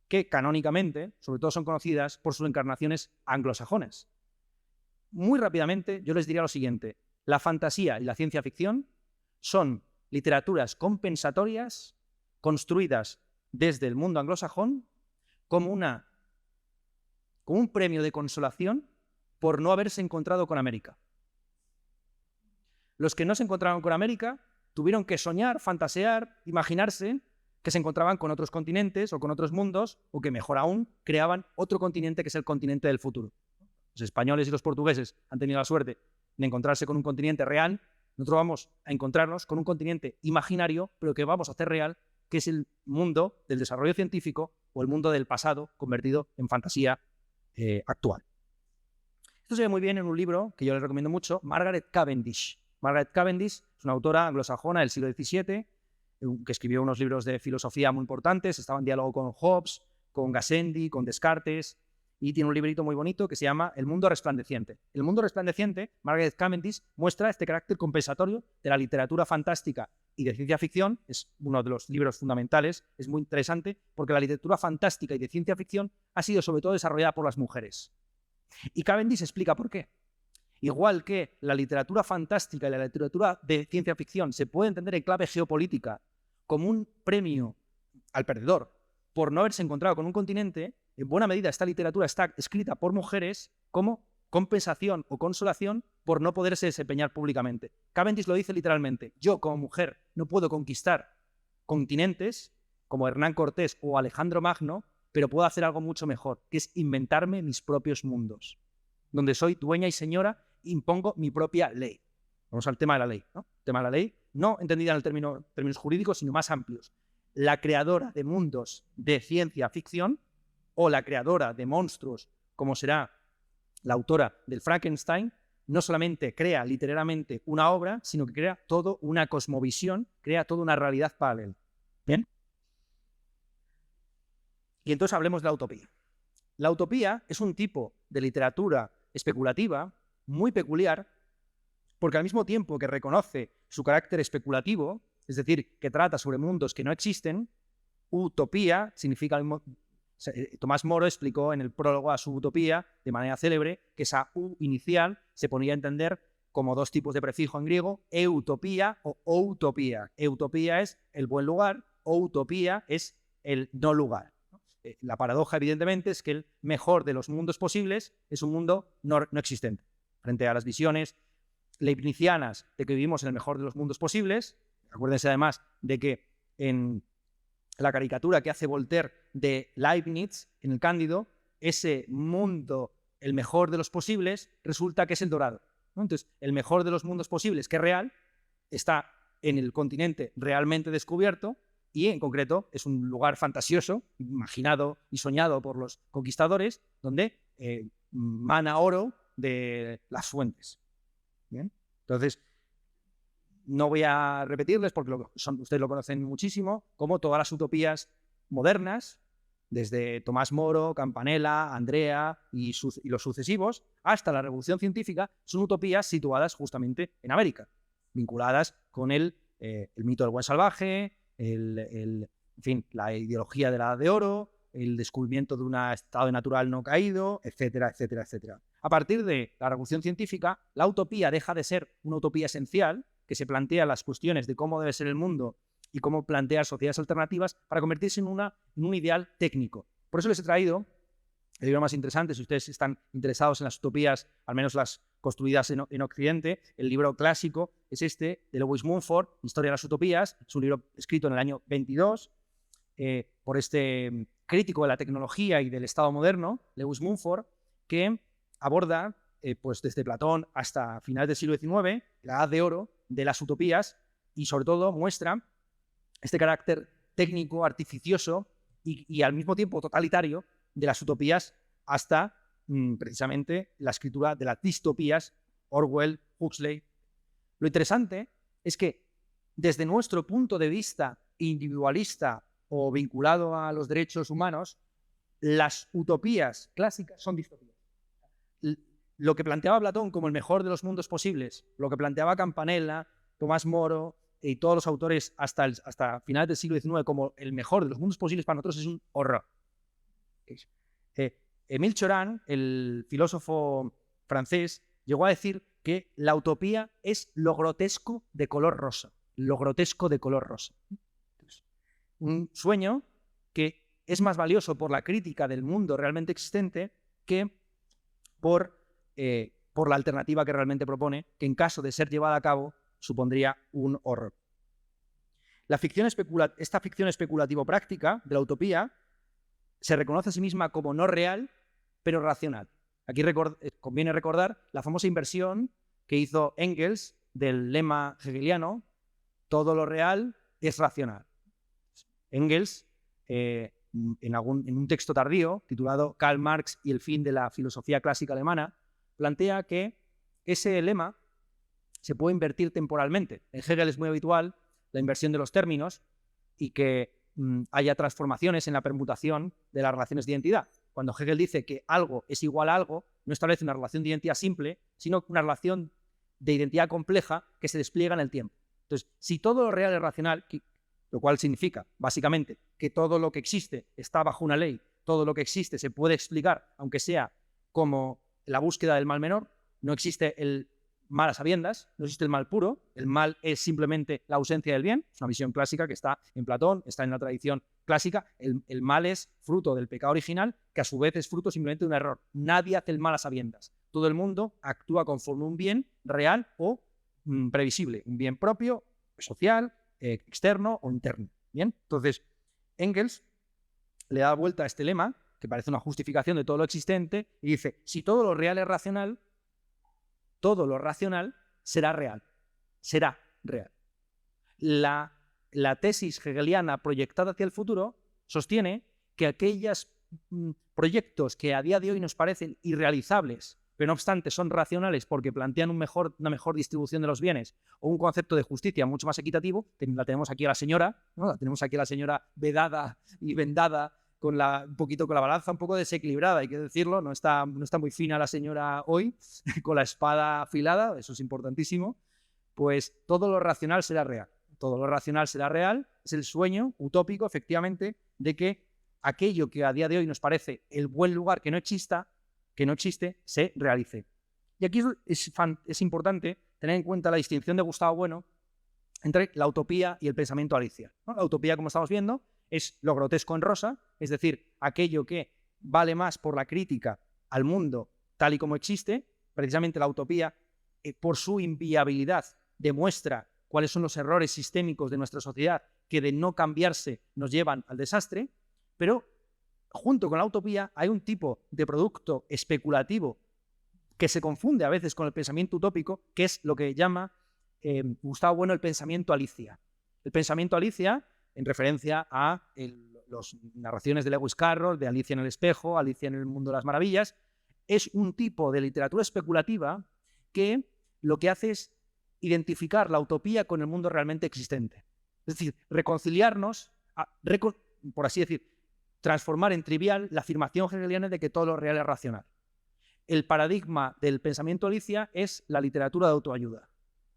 que canónicamente, sobre todo, son conocidas por sus encarnaciones anglosajonas. Muy rápidamente, yo les diría lo siguiente. La fantasía y la ciencia ficción son literaturas compensatorias construidas desde el mundo anglosajón como un premio de consolación por no haberse encontrado con América. Los que no se encontraban con América tuvieron que soñar, fantasear, imaginarse que se encontraban con otros continentes o con otros mundos, o que mejor aún, creaban otro continente que es el continente del futuro. Los españoles y los portugueses han tenido la suerte de encontrarse con un continente real. Nosotros vamos a encontrarnos con un continente imaginario, pero que vamos a hacer real, que es el mundo del desarrollo científico o el mundo del pasado convertido en fantasía actual. Esto se ve muy bien en un libro que yo les recomiendo mucho, Margaret Cavendish. Margaret Cavendish es una autora anglosajona del siglo XVII que escribió unos libros de filosofía muy importantes, estaba en diálogo con Hobbes, con Gassendi, con Descartes, y tiene un librito muy bonito que se llama El mundo resplandeciente. El mundo resplandeciente, Margaret Cavendish, muestra este carácter compensatorio de la literatura fantástica y de ciencia ficción. Es uno de los libros fundamentales, es muy interesante, porque la literatura fantástica y de ciencia ficción ha sido sobre todo desarrollada por las mujeres. Y Cavendish explica por qué. Igual que la literatura fantástica y la literatura de ciencia ficción se puede entender en clave geopolítica como un premio al perdedor por no haberse encontrado con un continente, en buena medida esta literatura está escrita por mujeres como compensación o consolación por no poderse desempeñar públicamente. Cavendish lo dice literalmente: yo como mujer no puedo conquistar continentes como Hernán Cortés o Alejandro Magno, pero puedo hacer algo mucho mejor, que es inventarme mis propios mundos, donde soy dueña y señora, impongo mi propia ley. Vamos al tema de la ley, ¿no? El tema de la ley, no entendida en términos jurídicos, sino más amplios. La creadora de mundos de ciencia ficción o la creadora de monstruos, como será la autora del Frankenstein, no solamente crea literalmente una obra, sino que crea toda una cosmovisión, crea toda una realidad paralela. ¿Bien? Y entonces hablemos de la utopía. La utopía es un tipo de literatura especulativa muy peculiar, porque al mismo tiempo que reconoce su carácter especulativo, es decir, que trata sobre mundos que no existen, utopía significa... Tomás Moro explicó en el prólogo a su utopía, de manera célebre, que esa U inicial se ponía a entender como dos tipos de prefijo en griego, eutopía o outopía. Eutopía es el buen lugar, utopía es el no lugar. La paradoja, evidentemente, es que el mejor de los mundos posibles es un mundo no existente. Frente a las visiones leibnizianas de que vivimos en el mejor de los mundos posibles, acuérdense además de que en la caricatura que hace Voltaire de Leibniz, en el Cándido, ese mundo, el mejor de los posibles, resulta que es el dorado, ¿no? Entonces, el mejor de los mundos posibles, que es real, está en el continente realmente descubierto, y en concreto es un lugar fantasioso, imaginado y soñado por los conquistadores, donde mana oro de las fuentes. ¿Bien? Entonces, no voy a repetirles porque ustedes lo conocen muchísimo, como todas las utopías modernas, desde Tomás Moro, Campanella, Andrea y los sucesivos, hasta la Revolución Científica, son utopías situadas justamente en América, vinculadas con el mito del buen salvaje, en fin, la ideología de la Edad de Oro, el descubrimiento de un estado natural no caído, etcétera, etcétera, etcétera. A partir de la Revolución Científica, la utopía deja de ser una utopía esencial, que se plantea las cuestiones de cómo debe ser el mundo y cómo plantear sociedades alternativas, para convertirse en un ideal técnico. Por eso les he traído el libro más interesante, si ustedes están interesados en las utopías, al menos las construidas en Occidente. El libro clásico es este, de Lewis Mumford, Historia de las Utopías. Es un libro escrito en el año 22 por este crítico de la tecnología y del Estado moderno, Lewis Mumford, que aborda, pues desde Platón hasta finales del siglo XIX, la Edad de Oro de las utopías, y sobre todo muestra este carácter técnico, artificioso y al mismo tiempo totalitario de las utopías hasta precisamente la escritura de las distopías, Orwell, Huxley. Lo interesante es que desde nuestro punto de vista individualista o vinculado a los derechos humanos, las utopías clásicas son distopías. Lo que planteaba Platón como el mejor de los mundos posibles, lo que planteaba Campanella, Tomás Moro y todos los autores hasta finales del siglo XIX como el mejor de los mundos posibles, para nosotros es un horror. Émile Cioran, el filósofo francés, llegó a decir que la utopía es lo grotesco de color rosa. Lo grotesco de color rosa. Un sueño que es más valioso por la crítica del mundo realmente existente que por la alternativa que realmente propone, que en caso de ser llevada a cabo supondría un horror. Esta ficción especulativo-práctica de la utopía se reconoce a sí misma como no real, pero racional. Aquí conviene recordar la famosa inversión que hizo Engels del lema hegeliano: todo lo real es racional. Engels, en un texto tardío titulado Karl Marx y el fin de la filosofía clásica alemana, plantea que ese lema se puede invertir temporalmente. En Hegel es muy habitual la inversión de los términos y que haya transformaciones en la permutación de las relaciones de identidad. Cuando Hegel dice que algo es igual a algo, no establece una relación de identidad simple, sino una relación de identidad compleja que se despliega en el tiempo. Entonces, si todo lo real es racional, lo cual significa, básicamente, que todo lo que existe está bajo una ley, todo lo que existe se puede explicar, aunque sea como la búsqueda del mal menor, no existe el mal a sabiendas, no existe el mal puro, el mal es simplemente la ausencia del bien, es una visión clásica que está en Platón, está en la tradición clásica, el mal es fruto del pecado original, que a su vez es fruto simplemente de un error. Nadie hace el mal a sabiendas, todo el mundo actúa conforme un bien real o previsible, un bien propio, social, externo o interno. Bien, entonces Engels le da vuelta a este lema, que parece una justificación de todo lo existente, y dice: si todo lo real es racional, todo lo racional será real. Será real. La tesis hegeliana proyectada hacia el futuro sostiene que aquellos proyectos que a día de hoy nos parecen irrealizables, pero no obstante son racionales porque plantean una mejor distribución de los bienes o un concepto de justicia mucho más equitativo, la tenemos aquí a la señora, ¿no? La tenemos aquí a la señora vedada y vendada, un poquito con la balanza un poco desequilibrada, hay que decirlo, no está muy fina la señora hoy, con la espada afilada, eso es importantísimo. Pues todo lo racional será real. Todo lo racional será real, es el sueño utópico, efectivamente, de que aquello que a día de hoy nos parece el buen lugar que no existe, se realice. Y aquí es importante tener en cuenta la distinción de Gustavo Bueno entre la utopía y el pensamiento Alicia, ¿no? La utopía, como estamos viendo, es lo grotesco en rosa, es decir, aquello que vale más por la crítica al mundo tal y como existe. Precisamente la utopía, por su inviabilidad, demuestra cuáles son los errores sistémicos de nuestra sociedad que de no cambiarse nos llevan al desastre, pero junto con la utopía hay un tipo de producto especulativo que se confunde a veces con el pensamiento utópico, que es lo que llama Gustavo Bueno el pensamiento Alicia. El pensamiento Alicia, en referencia a las narraciones de Lewis Carroll, de Alicia en el espejo, Alicia en el mundo de las maravillas, es un tipo de literatura especulativa que lo que hace es identificar la utopía con el mundo realmente existente. Es decir, reconciliarnos, por así decir, transformar en trivial la afirmación hegeliana de que todo lo real es racional. El paradigma del pensamiento Alicia es la literatura de autoayuda.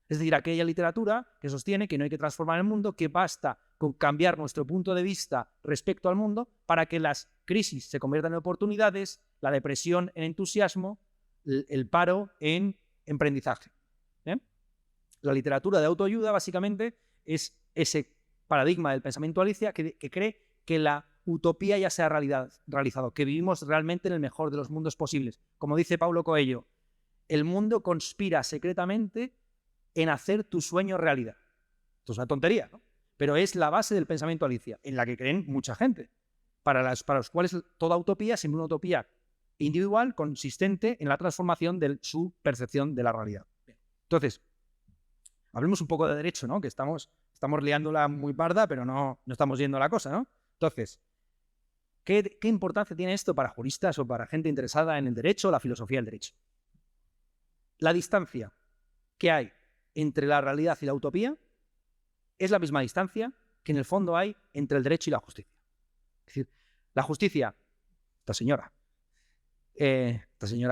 Es decir, aquella literatura que sostiene que no hay que transformar el mundo, que basta con cambiar nuestro punto de vista respecto al mundo para que las crisis se conviertan en oportunidades, la depresión en entusiasmo, el paro en emprendizaje. ¿Bien? La literatura de autoayuda básicamente es ese paradigma del pensamiento Alicia que cree que la utopía ya se ha realizado, que vivimos realmente en el mejor de los mundos posibles. Como dice Paulo Coelho, el mundo conspira secretamente en hacer tu sueño realidad. Esto es una tontería, ¿no? Pero es la base del pensamiento Alicia, en la que creen mucha gente, para los cuales toda utopía es siempre una utopía individual consistente en la transformación de su percepción de la realidad. Bien. Entonces, hablemos un poco de derecho, ¿no? Que estamos liándola muy parda, pero no estamos yendo a la cosa, ¿no? Entonces, ¿qué importancia tiene esto para juristas o para gente interesada en el derecho o la filosofía del derecho? La distancia que hay entre la realidad y la utopía es la misma distancia que en el fondo hay entre el derecho y la justicia. Es decir, la justicia, esta señora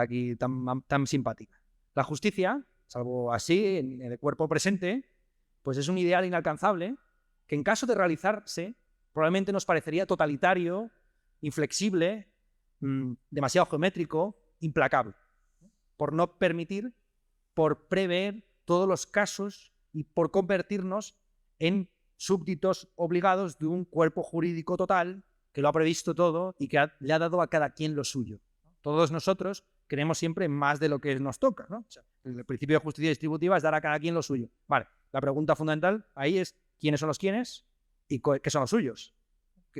aquí tan simpática, la justicia, salvo así, en el cuerpo presente, pues es un ideal inalcanzable que en caso de realizarse probablemente nos parecería totalitario, inflexible, demasiado geométrico, implacable, por no permitir, por prever todos los casos y por convertirnos en súbditos obligados de un cuerpo jurídico total que lo ha previsto todo y que le ha dado a cada quien lo suyo. Todos nosotros queremos siempre más de lo que nos toca, ¿no? O sea, el principio de justicia distributiva es dar a cada quien lo suyo. Vale, la pregunta fundamental ahí es quiénes son los quiénes y qué son los suyos.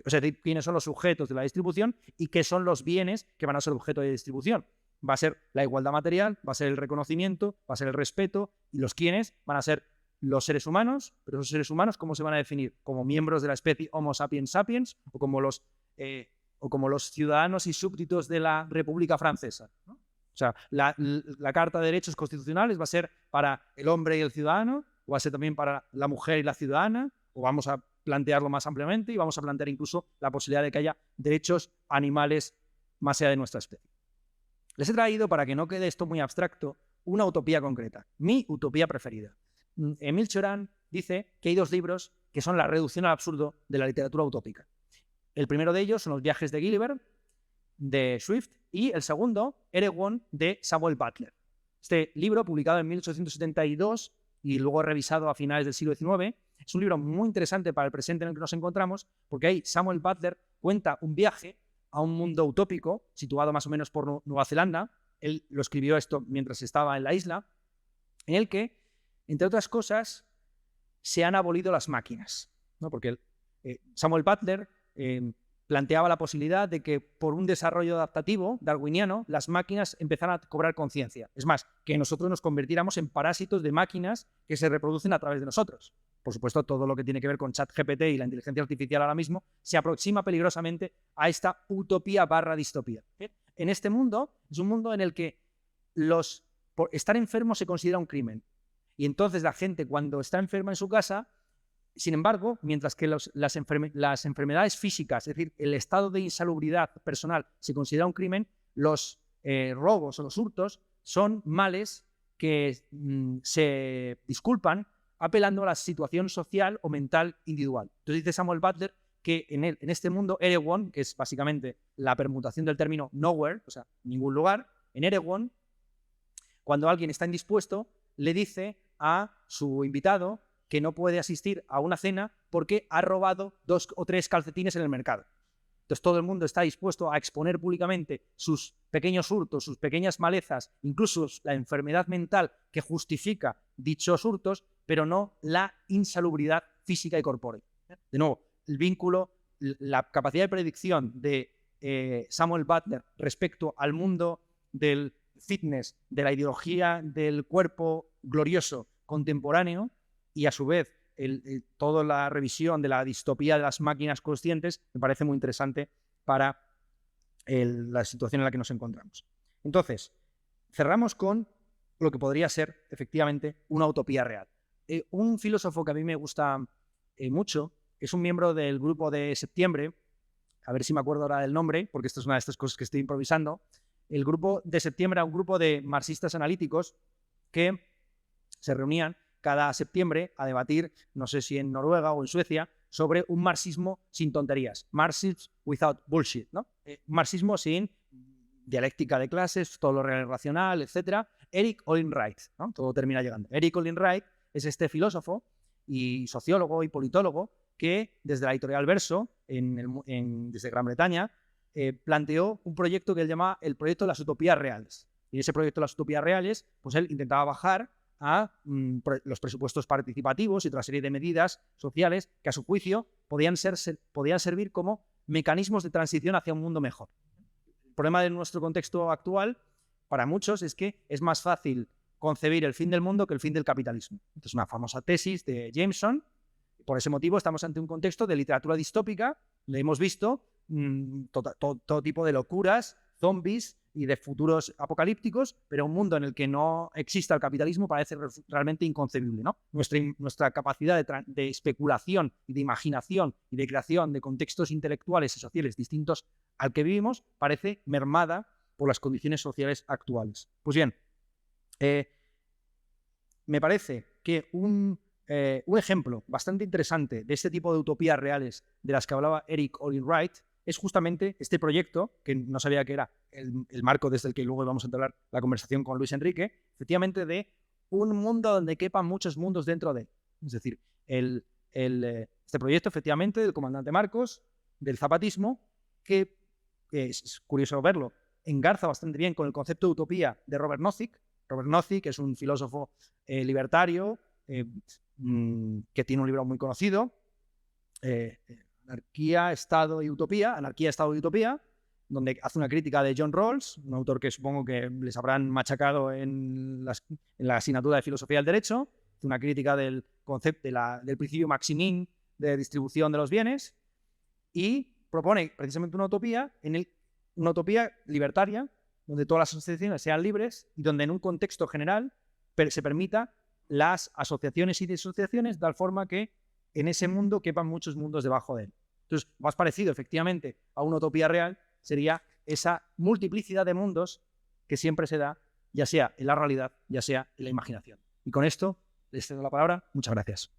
O sea, quiénes son los sujetos de la distribución y qué son los bienes que van a ser objeto de distribución. Va a ser la igualdad material, va a ser el reconocimiento, va a ser el respeto, y los quiénes van a ser los seres humanos. Pero esos seres humanos, ¿cómo se van a definir? ¿Como miembros de la especie Homo sapiens sapiens o como los ciudadanos y súbditos de la República Francesa, ¿no? O sea, la Carta de Derechos Constitucionales va a ser para el hombre y el ciudadano, o va a ser también para la mujer y la ciudadana, o vamos a plantearlo más ampliamente y vamos a plantear incluso la posibilidad de que haya derechos animales más allá de nuestra especie. Les he traído, para que no quede esto muy abstracto, una utopía concreta, mi utopía preferida. Émile Cioran dice que hay 2 libros que son la reducción al absurdo de la literatura utópica. El primero de ellos son Los viajes de Gulliver, de Swift, y el segundo, Erewhon, de Samuel Butler. Este libro, publicado en 1872 y luego revisado a finales del siglo XIX, es un libro muy interesante para el presente en el que nos encontramos, porque ahí Samuel Butler cuenta un viaje a un mundo utópico, situado más o menos por Nueva Zelanda. Él lo escribió esto mientras estaba en la isla, en el que, entre otras cosas, se han abolido las máquinas, ¿no? Porque Samuel Butler planteaba la posibilidad de que por un desarrollo adaptativo darwiniano las máquinas empezaran a cobrar conciencia. Es más, que nosotros nos convirtiéramos en parásitos de máquinas que se reproducen a través de nosotros. Por supuesto, todo lo que tiene que ver con ChatGPT y la inteligencia artificial ahora mismo se aproxima peligrosamente a esta utopía / distopía. En este mundo, es un mundo en el que estar enfermo se considera un crimen. Y entonces la gente, cuando está enferma en su casa, sin embargo, mientras que las enfermedades físicas, es decir, el estado de insalubridad personal se considera un crimen, los robos o los hurtos son males que se disculpan apelando a la situación social o mental individual. Entonces dice Samuel Butler que en este mundo, Erewhon, que es básicamente la permutación del término nowhere, o sea, ningún lugar, en Erewhon, cuando alguien está indispuesto, le dice a su invitado que no puede asistir a una cena porque ha robado 2 o 3 calcetines en el mercado. Entonces todo el mundo está dispuesto a exponer públicamente sus pequeños hurtos, sus pequeñas malezas, incluso la enfermedad mental que justifica dichos hurtos, pero no la insalubridad física y corpórea. De nuevo, el vínculo, la capacidad de predicción de Samuel Butler respecto al mundo del fitness, de la ideología del cuerpo glorioso contemporáneo, y a su vez toda la revisión de la distopía de las máquinas conscientes, me parece muy interesante para la situación en la que nos encontramos. Entonces, cerramos con lo que podría ser efectivamente una utopía real. Un filósofo que a mí me gusta mucho es un miembro del grupo de Septiembre, a ver si me acuerdo ahora del nombre, porque esto es una de estas cosas que estoy improvisando. El grupo de Septiembre era un grupo de marxistas analíticos que se reunían cada septiembre a debatir, no sé si en Noruega o en Suecia, sobre un marxismo sin tonterías. Marxism without bullshit, ¿no? Marxismo sin dialéctica de clases, todo lo relacional, etc. Erik Olin Wright, ¿no? Todo termina llegando. Erik Olin Wright es este filósofo y sociólogo y politólogo que desde la editorial Verso, desde Gran Bretaña, planteó un proyecto que él llamaba el proyecto de las utopías reales. Y en ese proyecto de las utopías reales, pues él intentaba bajar a los presupuestos participativos y otra serie de medidas sociales que a su juicio podían servir como mecanismos de transición hacia un mundo mejor. El problema de nuestro contexto actual, para muchos, es que es más fácil concebir el fin del mundo que el fin del capitalismo. Esta es una famosa tesis de Jameson. Por ese motivo estamos ante un contexto de literatura distópica. Le hemos visto todo tipo de locuras, zombies y de futuros apocalípticos, pero un mundo en el que no exista el capitalismo parece realmente inconcebible, ¿no? Nuestra capacidad de especulación y de imaginación y de creación de contextos intelectuales y sociales distintos al que vivimos parece mermada por las condiciones sociales actuales. Pues bien, me parece que un ejemplo bastante interesante de este tipo de utopías reales de las que hablaba Erik Olin Wright es justamente este proyecto, que no sabía que era el marco desde el que luego vamos a entablar la conversación con Luis Enrique, efectivamente de un mundo donde quepan muchos mundos dentro de él. Es decir, este proyecto efectivamente del comandante Marcos, del zapatismo, que es curioso verlo, engarza bastante bien con el concepto de utopía de Robert Nozick. Robert Nozick es un filósofo libertario, que tiene un libro muy conocido, Anarquía, Estado y Utopía, donde hace una crítica de John Rawls, un autor que supongo que les habrán machacado en la asignatura de Filosofía del Derecho, una crítica del concepto del principio Maximin de distribución de los bienes, y propone precisamente una utopía libertaria, donde todas las asociaciones sean libres y donde en un contexto general se permita las asociaciones y disociaciones de tal forma que en ese mundo quepan muchos mundos debajo de él. Entonces, más parecido efectivamente a una utopía real sería esa multiplicidad de mundos que siempre se da, ya sea en la realidad, ya sea en la imaginación. Y con esto les cedo la palabra. Muchas gracias.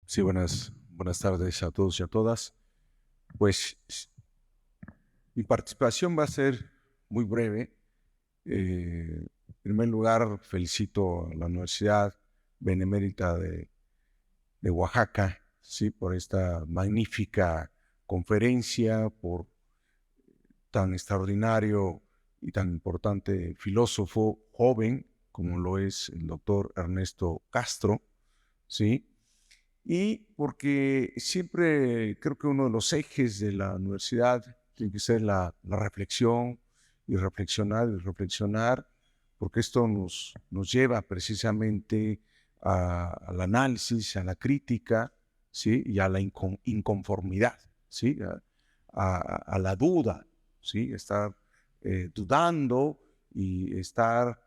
Sí, buenas tardes a todos y a todas. Pues mi participación va a ser muy breve. En primer lugar, felicito a la Universidad Benemérita de Oaxaca, ¿sí? Por esta magnífica conferencia, por tan extraordinario y tan importante filósofo joven como lo es el doctor Ernesto Castro, ¿sí? Y porque siempre creo que uno de los ejes de la universidad tiene que ser la reflexión y reflexionar, porque esto nos lleva precisamente al análisis, a la crítica, ¿sí? Y a la inconformidad, ¿sí? A la duda, ¿sí? Estar dudando y estar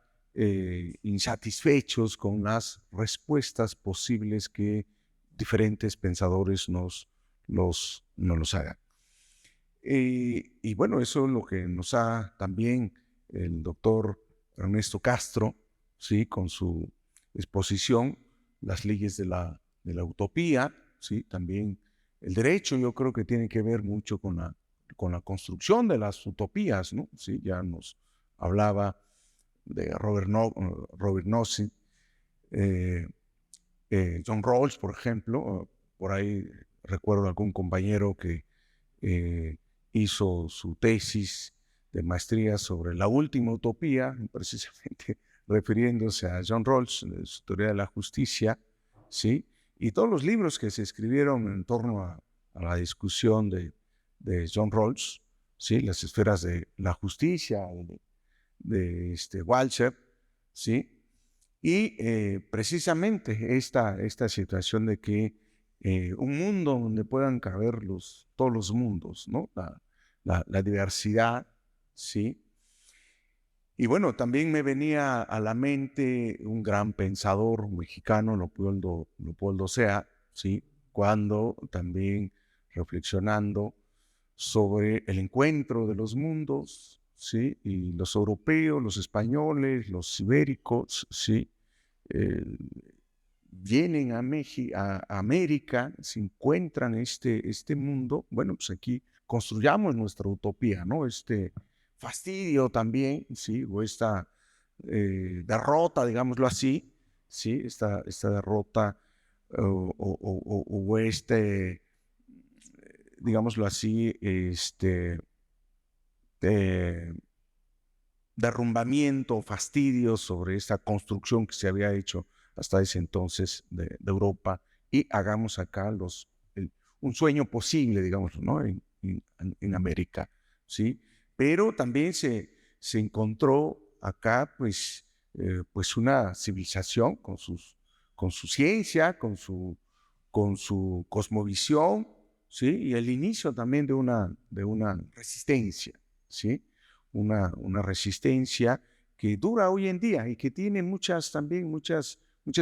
insatisfechos con las respuestas posibles que diferentes pensadores nos los hagan. Y bueno, eso es lo que nos ha también el doctor Ernesto Castro, ¿sí? Con su exposición, las leyes de la utopía, ¿sí? También el derecho, yo creo que tiene que ver mucho con la construcción de las utopías, ¿no? Sí, ya nos hablaba de Robert Nozick, John Rawls, por ejemplo. Por ahí recuerdo algún compañero que hizo su tesis de maestría sobre la última utopía, precisamente refiriéndose a John Rawls, su teoría de la justicia, ¿sí? Y todos los libros que se escribieron en torno a la discusión de John Rawls, ¿sí? Las esferas de la justicia, de Walzer, ¿sí? Y precisamente esta situación de que un mundo donde puedan caber todos los mundos, ¿no? La diversidad, ¿sí? Y bueno, también me venía a la mente un gran pensador mexicano, Leopoldo Sea, ¿sí? Cuando también reflexionando sobre el encuentro de los mundos, ¿sí? Y los europeos, los españoles, los ibéricos, ¿sí? Vienen a América, se encuentran este mundo. Bueno, pues aquí construyamos nuestra utopía, ¿no? Este fastidio también, ¿sí? O esta derrota, digámoslo así, ¿sí? Esta derrota o digámoslo así, derrumbamiento, fastidio sobre esta construcción que se había hecho hasta ese entonces de Europa, y hagamos acá un sueño posible, digamos, ¿no? En América, ¿sí? Pero también se encontró acá, pues una civilización con su ciencia, con su cosmovisión, ¿sí? Y el inicio también de una resistencia, ¿sí? Una resistencia que dura hoy en día y que tiene muchas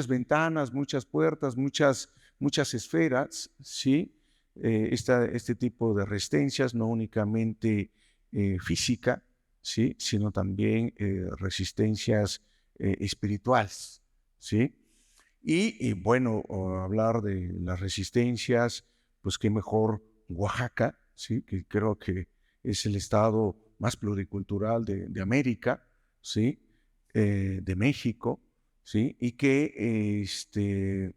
ventanas, muchas puertas, muchas esferas, ¿sí? Este tipo de resistencias, no únicamente física, ¿sí? Sino también resistencias espirituales, ¿sí? Y bueno, hablar de las resistencias, pues qué mejor Oaxaca, ¿sí? Que creo que es el estado más pluricultural de América, ¿sí? De México, ¿sí? Y que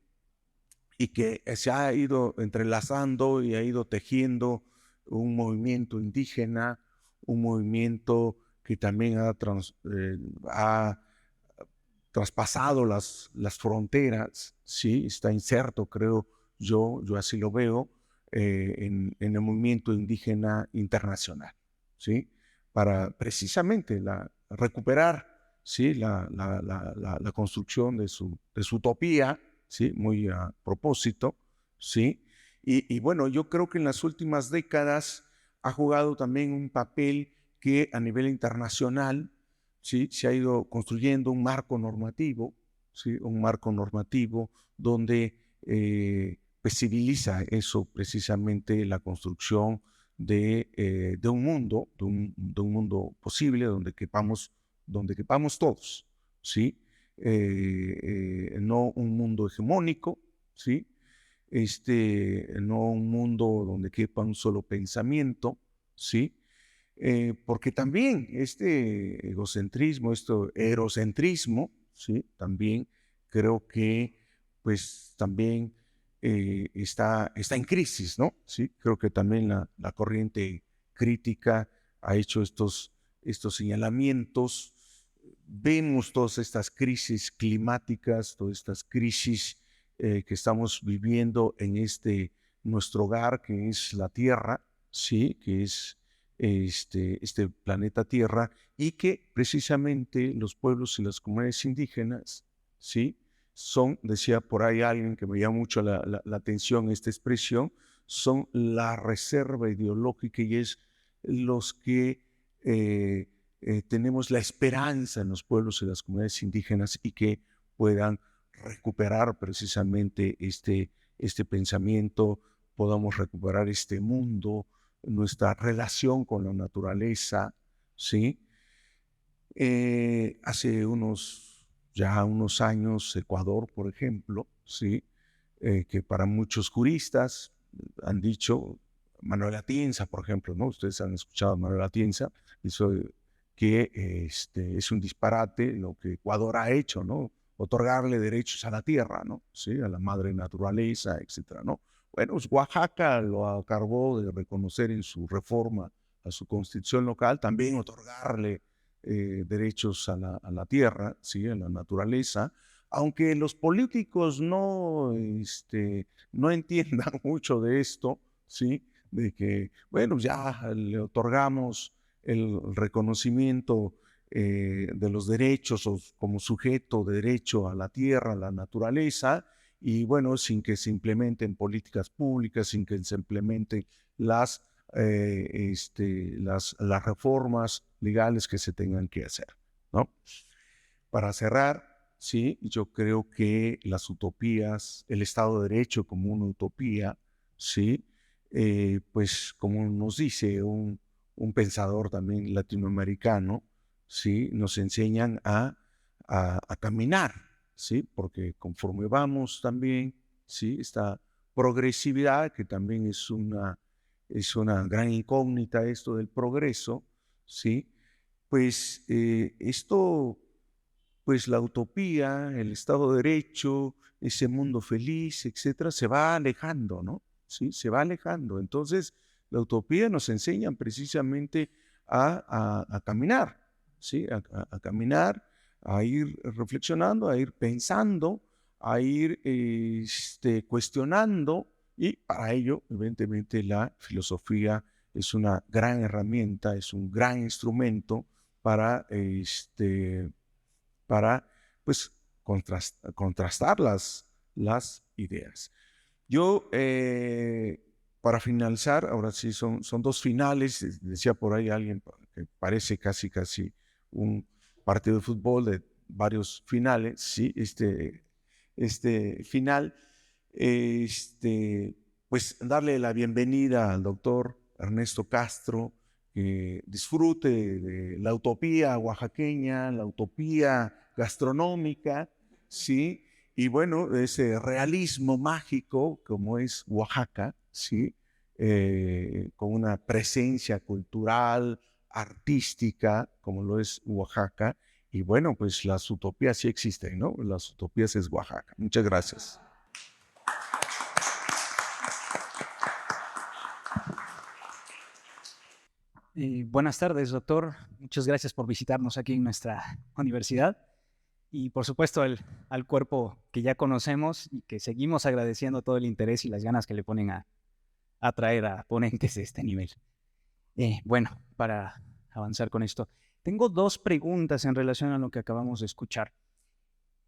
se ha ido entrelazando y ha ido tejiendo un movimiento indígena, un movimiento que también ha traspasado las fronteras, ¿sí? Está inserto, creo yo así lo veo, en el movimiento indígena internacional, ¿sí? Para precisamente recuperar, ¿sí? La construcción de su utopía, ¿sí? Muy a propósito, ¿sí? Y bueno, yo creo que en las últimas décadas ha jugado también un papel que a nivel internacional, ¿sí? Se ha ido construyendo un marco normativo, ¿sí? Un marco normativo donde pues civiliza eso precisamente la construcción de un mundo, de un mundo posible donde quepamos todos, ¿sí? No un mundo hegemónico, ¿sí? No un mundo donde quepa un solo pensamiento, ¿sí? Porque también este egocentrismo, este erocentrismo, ¿sí? También creo que pues también está en crisis, ¿no? Sí, creo que también la corriente crítica ha hecho estos señalamientos. Vemos todas estas crisis climáticas, todas estas crisis que estamos viviendo en nuestro hogar, que es la Tierra, ¿sí? Que es este planeta Tierra, y que precisamente los pueblos y las comunidades indígenas, ¿sí? Son, decía por ahí alguien que me llama mucho la atención esta expresión, son la reserva ideológica y es los que tenemos la esperanza en los pueblos y las comunidades indígenas y que puedan recuperar precisamente este pensamiento, podamos recuperar este mundo, nuestra relación con la naturaleza, ¿sí? Hace unos años, Ecuador, por ejemplo, ¿sí? Que para muchos juristas han dicho, Manuel Atienza, por ejemplo, ¿no? Ustedes han escuchado a Manuel Atienza, hizo que es un disparate lo que Ecuador ha hecho, ¿no? Otorgarle derechos a la tierra, ¿no? Sí, a la madre naturaleza, etcétera, ¿no? Bueno, pues Oaxaca lo acabó de reconocer en su reforma a su constitución local, también otorgarle derechos a la tierra, ¿sí? A la naturaleza, aunque los políticos no entiendan mucho de esto, ¿sí? De que, bueno, ya le otorgamos el reconocimiento de los derechos o como sujeto de derecho a la tierra, a la naturaleza, y bueno, sin que se implementen políticas públicas, sin que se implementen las las reformas legales que se tengan que hacer, ¿no? Para cerrar, sí, yo creo que las utopías, el Estado de Derecho como una utopía, sí, pues como nos dice un pensador también latinoamericano, sí, nos enseñan a caminar, sí, porque conforme vamos también, sí, esta progresividad que también es una gran incógnita esto del progreso, ¿sí? Pues pues la utopía, el Estado de Derecho, ese mundo feliz, etcétera, se va alejando, ¿no? Sí, se va alejando. Entonces, la utopía nos enseña precisamente a caminar, ¿sí? A caminar, a ir reflexionando, a ir pensando, a ir cuestionando, y para ello, evidentemente, la filosofía es una gran herramienta, es un gran instrumento para pues, contrastar las ideas. Yo, para finalizar, ahora sí son dos finales, decía por ahí alguien que parece casi un partido de fútbol de varios finales, sí, este final, pues darle la bienvenida al doctor Ernesto Castro, que disfrute de la utopía oaxaqueña, la utopía gastronómica, ¿sí? Y bueno, ese realismo mágico como es Oaxaca, ¿sí? Con una presencia cultural, artística, como lo es Oaxaca. Y bueno, pues las utopías sí existen, ¿no? Las utopías es Oaxaca. Muchas gracias. Buenas tardes, doctor. Muchas gracias por visitarnos aquí en nuestra universidad y, por supuesto, al cuerpo que ya conocemos y que seguimos agradeciendo todo el interés y las ganas que le ponen a traer a ponentes de este nivel. Bueno, para avanzar con esto, tengo dos preguntas en relación a lo que acabamos de escuchar.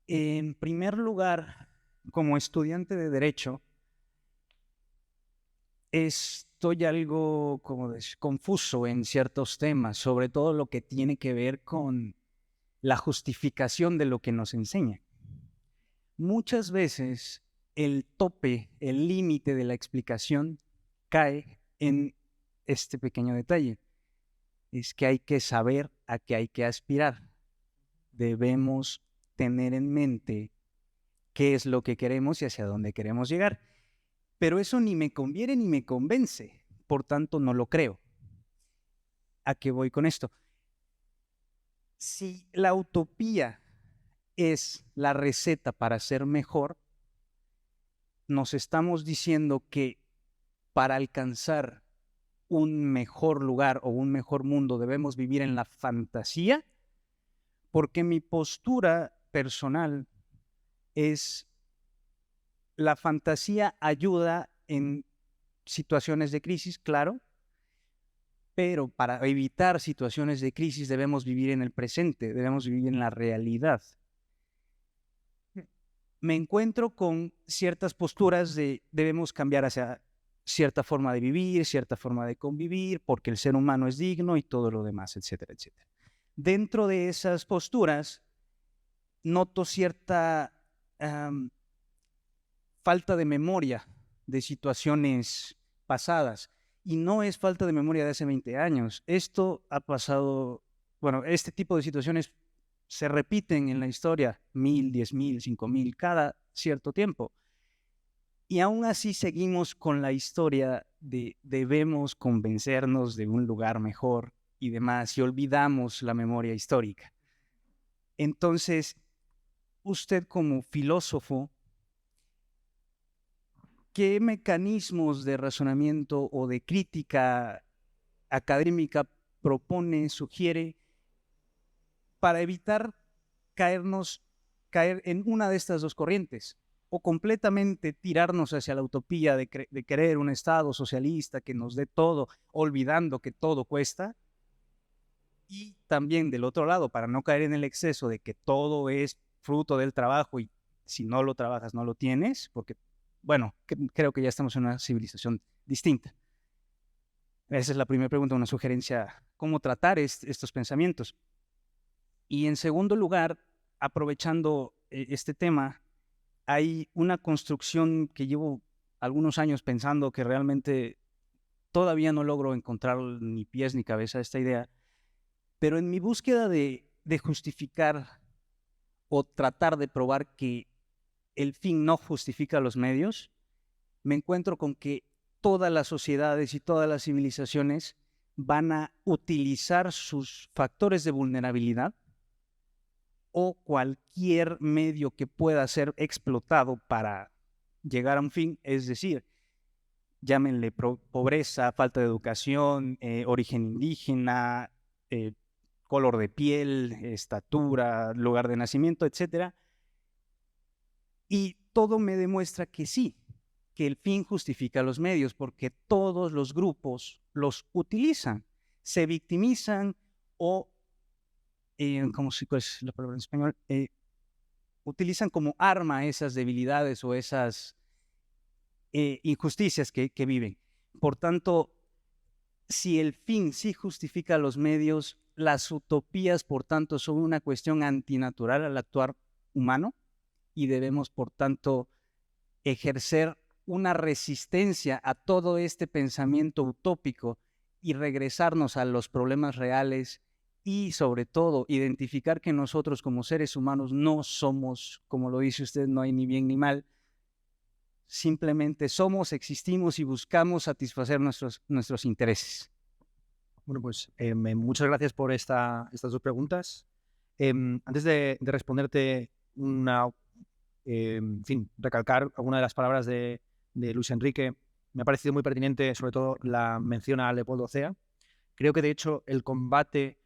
En primer lugar, como estudiante de Derecho, estoy algo confuso en ciertos temas, sobre todo lo que tiene que ver con la justificación de lo que nos enseña. Muchas veces el tope, el límite de la explicación cae en este pequeño detalle. Es que hay que saber a qué hay que aspirar. Debemos tener en mente qué es lo que queremos y hacia dónde queremos llegar. Pero eso ni me conviene ni me convence, por tanto no lo creo. ¿A qué voy con esto? Si la utopía es la receta para ser mejor, nos estamos diciendo que para alcanzar un mejor lugar o un mejor mundo debemos vivir en la fantasía, porque mi postura personal es la fantasía ayuda en situaciones de crisis, claro, pero para evitar situaciones de crisis debemos vivir en el presente, debemos vivir en la realidad. Me encuentro con ciertas posturas de debemos cambiar hacia cierta forma de vivir, cierta forma de convivir, porque el ser humano es digno y todo lo demás, etcétera, etcétera. Dentro de esas posturas noto cierta falta de memoria de situaciones pasadas. Y no es falta de memoria de hace 20 años. Esto ha pasado, bueno, este tipo de situaciones se repiten en la historia 1000, 10,000, 5,000 cada cierto tiempo. Y aún así seguimos con la historia de debemos convencernos de un lugar mejor y demás, y olvidamos la memoria histórica. Entonces, usted como filósofo, ¿qué mecanismos de razonamiento o de crítica académica propone, sugiere para evitar caer en una de estas dos corrientes? O completamente tirarnos hacia la utopía de querer un Estado socialista que nos dé todo, olvidando que todo cuesta. Y también del otro lado, para no caer en el exceso de que todo es fruto del trabajo y si no lo trabajas no lo tienes, porque, bueno, creo que ya estamos en una civilización distinta. Esa es la primera pregunta, una sugerencia, cómo tratar estos pensamientos. Y en segundo lugar, aprovechando este tema, hay una construcción que llevo algunos años pensando que realmente todavía no logro encontrar ni pies ni cabeza a esta idea, pero en mi búsqueda de justificar o tratar de probar que el fin no justifica los medios, me encuentro con que todas las sociedades y todas las civilizaciones van a utilizar sus factores de vulnerabilidad o cualquier medio que pueda ser explotado para llegar a un fin, es decir, llámenle pobreza, falta de educación, origen indígena, color de piel, estatura, lugar de nacimiento, etc. Y todo me demuestra que sí, que el fin justifica los medios, porque todos los grupos los utilizan, se victimizan o ¿cómo es la palabra en español? Utilizan como arma esas debilidades o esas injusticias que viven. Por tanto, si el fin sí justifica los medios, las utopías, por tanto, son una cuestión antinatural al actuar humano y debemos, por tanto, ejercer una resistencia a todo este pensamiento utópico y regresarnos a los problemas reales y, sobre todo, identificar que nosotros como seres humanos no somos, como lo dice usted, no hay ni bien ni mal, simplemente somos, existimos y buscamos satisfacer nuestros intereses. Bueno, pues muchas gracias por estas dos preguntas. Antes de responderte, en fin, recalcar alguna de las palabras de Luis Enrique, me ha parecido muy pertinente, sobre todo la mención a Leopoldo Cea, Creo que de hecho el combate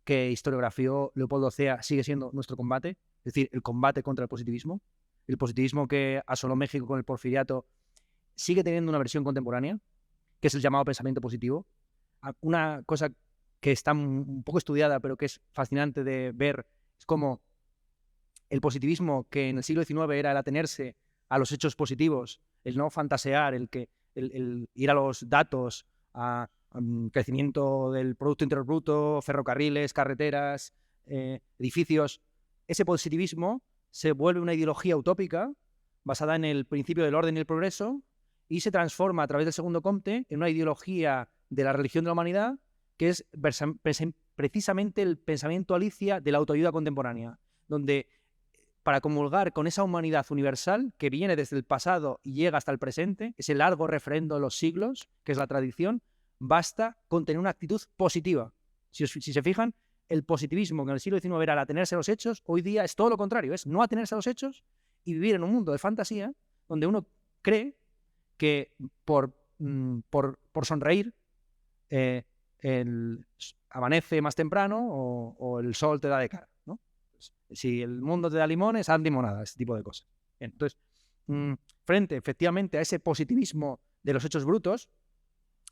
que historiografió Leopoldo Cea sigue siendo nuestro combate, es decir, el combate contra el positivismo. El positivismo que asoló México con el porfiriato sigue teniendo una versión contemporánea, que es el llamado pensamiento positivo. Una cosa que está un poco estudiada, pero que es fascinante de ver, es como el positivismo, que en el siglo XIX era el atenerse a los hechos positivos, el no fantasear, el ir a los datos, a crecimiento del Producto Interior Bruto, ferrocarriles, carreteras, edificios. Ese positivismo se vuelve una ideología utópica basada en el principio del orden y el progreso y se transforma a través del Segundo Comte en una ideología de la religión de la humanidad que es precisamente el pensamiento Alicia de la autoayuda contemporánea, donde para comulgar con esa humanidad universal que viene desde el pasado y llega hasta el presente, ese largo refrendo de los siglos, que es la tradición, basta con tener una actitud positiva. Si se fijan, el positivismo que en el siglo XIX era el atenerse a los hechos, hoy día es todo lo contrario, es no atenerse a los hechos y vivir en un mundo de fantasía donde uno cree que por sonreír amanece más temprano o el sol te da de cara, ¿no? Si el mundo te da limones, haz limonada, ese tipo de cosas. Bien, entonces, frente efectivamente a ese positivismo de los hechos brutos,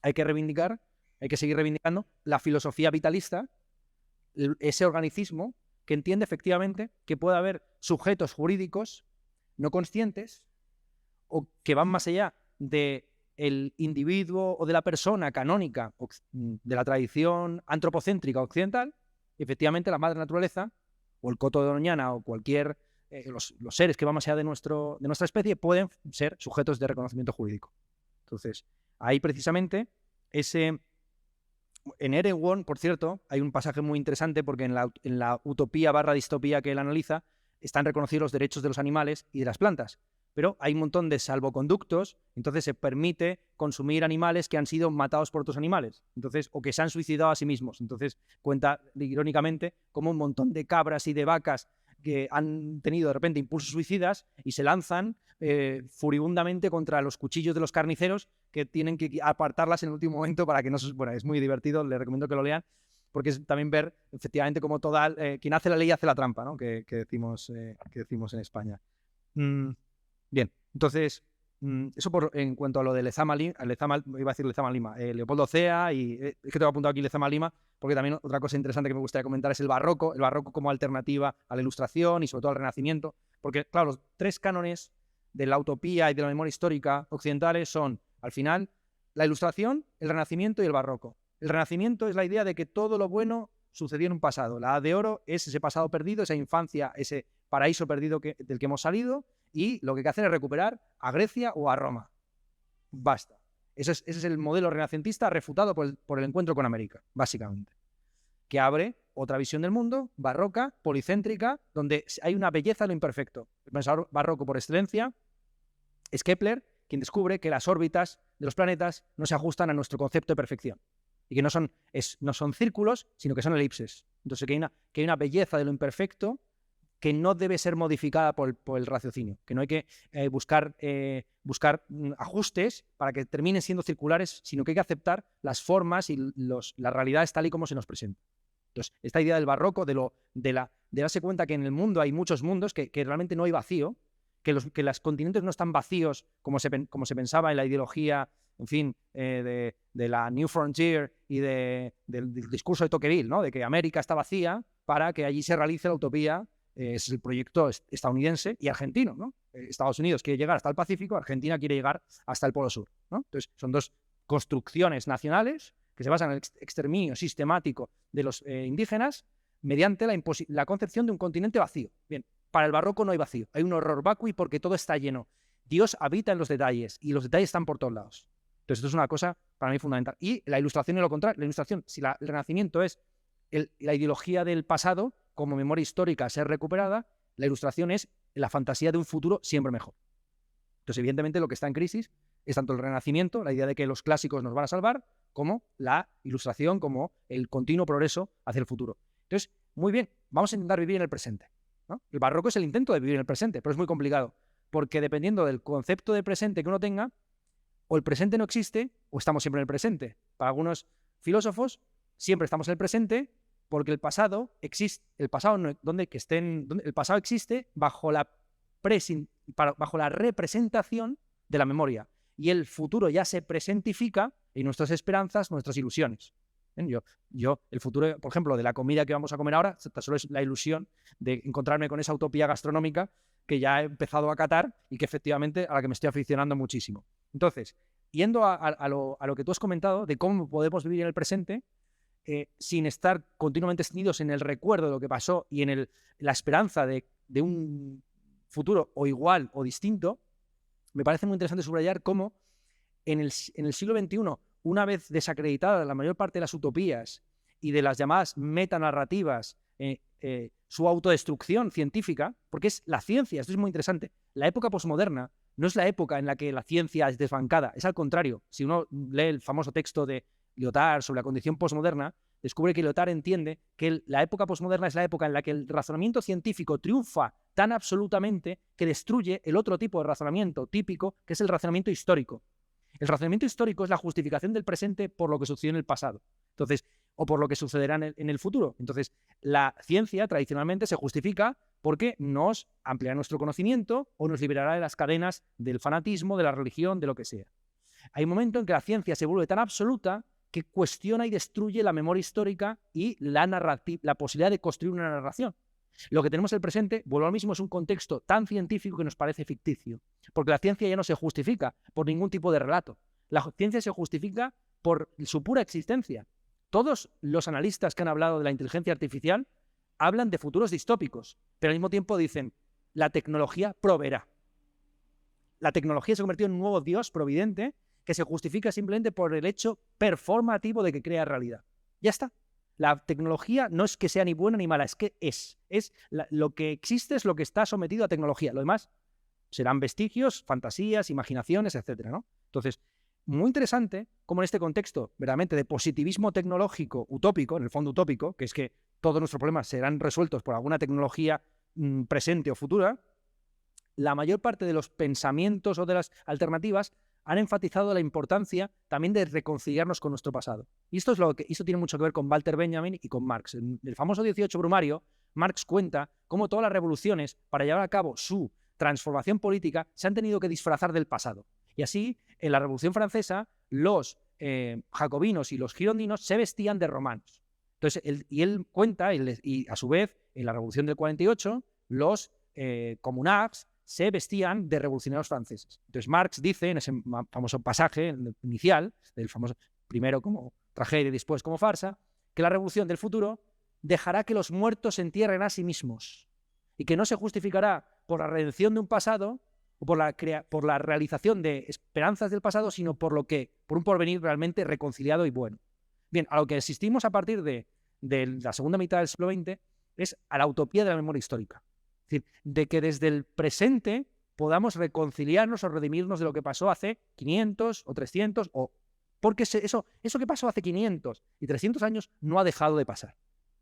hay que seguir reivindicando la filosofía vitalista, ese organicismo que entiende efectivamente que puede haber sujetos jurídicos no conscientes o que van más allá del individuo o de la persona canónica de la tradición antropocéntrica occidental. Efectivamente, la madre naturaleza o el coto de Doñana o cualquier los seres que van más allá de nuestra especie pueden ser sujetos de reconocimiento jurídico. Entonces, ahí precisamente en Erewhon, por cierto, hay un pasaje muy interesante porque en la utopía / distopía que él analiza están reconocidos los derechos de los animales y de las plantas, pero hay un montón de salvoconductos, entonces se permite consumir animales que han sido matados por otros animales, entonces, o que se han suicidado a sí mismos. Entonces cuenta irónicamente como un montón de cabras y de vacas que han tenido de repente impulsos suicidas y se lanzan furibundamente contra los cuchillos de los carniceros que tienen que apartarlas en el último momento para que no se... Bueno, es muy divertido, les recomiendo que lo lean, porque es también ver efectivamente como quien hace la ley hace la trampa, ¿no? que decimos en España. Bien, entonces, eso en cuanto a lo de Lezama Lima, Leopoldo Cea, y es que tengo apuntado aquí Lezama Lima, porque también otra cosa interesante que me gustaría comentar es el barroco como alternativa a la Ilustración y sobre todo al Renacimiento, porque claro, los tres cánones de la utopía y de la memoria histórica occidentales son, al final, la Ilustración, el Renacimiento y el Barroco. El Renacimiento es la idea de que todo lo bueno sucedió en un pasado. La Edad de Oro es ese pasado perdido, esa infancia, ese paraíso perdido del que hemos salido, y lo que hay que hacer es recuperar a Grecia o a Roma. Basta. Ese es el modelo renacentista refutado por el encuentro con América, básicamente. Que abre otra visión del mundo, barroca, policéntrica, donde hay una belleza en lo imperfecto. El pensador barroco por excelencia es Kepler, quien descubre que las órbitas de los planetas no se ajustan a nuestro concepto de perfección y que no son círculos, sino que son elipses. Entonces que hay una belleza de lo imperfecto que no debe ser modificada por el raciocinio, que no hay que buscar ajustes para que terminen siendo circulares, sino que hay que aceptar las formas y las realidades tal y como se nos presentan. Entonces, esta idea del barroco, de darse cuenta que en el mundo hay muchos mundos, que realmente no hay vacío, que los continentes no están vacíos como se pensaba en la ideología, en fin, de la New Frontier y del discurso de Tocqueville, ¿no? De que América está vacía para que allí se realice la utopía. Es el proyecto estadounidense y argentino, ¿no? Estados Unidos quiere llegar hasta el Pacífico, Argentina quiere llegar hasta el Polo Sur, ¿no? Entonces, son dos construcciones nacionales que se basan en el exterminio sistemático de los indígenas mediante la concepción de un continente vacío. Bien, para el barroco no hay vacío, hay un horror vacui porque todo está lleno. Dios habita en los detalles y los detalles están por todos lados. Entonces, esto es una cosa para mí fundamental. Y la Ilustración es lo contrario. La Ilustración, si el Renacimiento es la ideología del pasado como memoria histórica a ser recuperada, la Ilustración es la fantasía de un futuro siempre mejor. Entonces, evidentemente, lo que está en crisis es tanto el Renacimiento, la idea de que los clásicos nos van a salvar, como la Ilustración, como el continuo progreso hacia el futuro. Entonces, muy bien, vamos a intentar vivir en el presente, ¿no? El barroco es el intento de vivir en el presente, pero es muy complicado, porque dependiendo del concepto de presente que uno tenga, o el presente no existe, o estamos siempre en el presente. Para algunos filósofos, siempre estamos en el presente porque el pasado existe, el pasado existe bajo la representación de la memoria, y el futuro ya se presentifica en nuestras esperanzas, nuestras ilusiones. El futuro, por ejemplo, de la comida que vamos a comer ahora, solo es la ilusión de encontrarme con esa utopía gastronómica que ya he empezado a catar y que efectivamente a la que me estoy aficionando muchísimo. Entonces, yendo a lo que tú has comentado de cómo podemos vivir en el presente, sin estar continuamente extendidos en el recuerdo de lo que pasó y en la esperanza de un futuro o igual o distinto, me parece muy interesante subrayar cómo en el siglo XXI, una vez desacreditada la mayor parte de las utopías y de las llamadas metanarrativas, su autodestrucción científica, porque es la ciencia, esto es muy interesante, la época posmoderna no es la época en la que la ciencia es desbancada, es al contrario. Si uno lee el famoso texto de Lyotard sobre la condición posmoderna, descubre que Lyotard entiende que la época posmoderna es la época en la que el razonamiento científico triunfa tan absolutamente que destruye el otro tipo de razonamiento típico, que es el razonamiento histórico. El razonamiento histórico es la justificación del presente por lo que sucedió en el pasado. Entonces, o por lo que sucederá en el futuro. Entonces, la ciencia tradicionalmente se justifica porque nos ampliará nuestro conocimiento o nos liberará de las cadenas del fanatismo, de la religión, de lo que sea. Hay un momento en que la ciencia se vuelve tan absoluta que cuestiona y destruye la memoria histórica y la posibilidad de construir una narración. Lo que tenemos en el presente, vuelvo al mismo, es un contexto tan científico que nos parece ficticio, porque la ciencia ya no se justifica por ningún tipo de relato. La ciencia se justifica por su pura existencia. Todos los analistas que han hablado de la inteligencia artificial hablan de futuros distópicos, pero al mismo tiempo dicen, la tecnología proveerá. La tecnología se ha convertido en un nuevo Dios providente que se justifica simplemente por el hecho performativo de que crea realidad. Ya está. La tecnología no es que sea ni buena ni mala, es que lo que existe es lo que está sometido a tecnología. Lo demás serán vestigios, fantasías, imaginaciones, etcétera, ¿no? Entonces, muy interesante cómo en este contexto verdaderamente de positivismo tecnológico utópico, en el fondo utópico, que es que todos nuestros problemas serán resueltos por alguna tecnología presente o futura, la mayor parte de los pensamientos o de las alternativas han enfatizado la importancia también de reconciliarnos con nuestro pasado. Y esto tiene mucho que ver con Walter Benjamin y con Marx. En el famoso 18 Brumario, Marx cuenta cómo todas las revoluciones, para llevar a cabo su transformación política, se han tenido que disfrazar del pasado. Y así, en la Revolución Francesa, los jacobinos y los girondinos se vestían de romanos. Entonces, él cuenta, y a su vez, en la Revolución del 48, los comunards se vestían de revolucionarios franceses. Entonces Marx dice en ese famoso pasaje inicial, del famoso primero como tragedia y después como farsa, que la revolución del futuro dejará que los muertos se entierren a sí mismos y que no se justificará por la redención de un pasado o por la realización de esperanzas del pasado, sino por un porvenir realmente reconciliado y bueno. Bien, a lo que asistimos a partir de la segunda mitad del siglo XX es a la utopía de la memoria histórica. Es decir, de que desde el presente podamos reconciliarnos o redimirnos de lo que pasó hace 500 o 300, porque eso que pasó hace 500 y 300 años no ha dejado de pasar.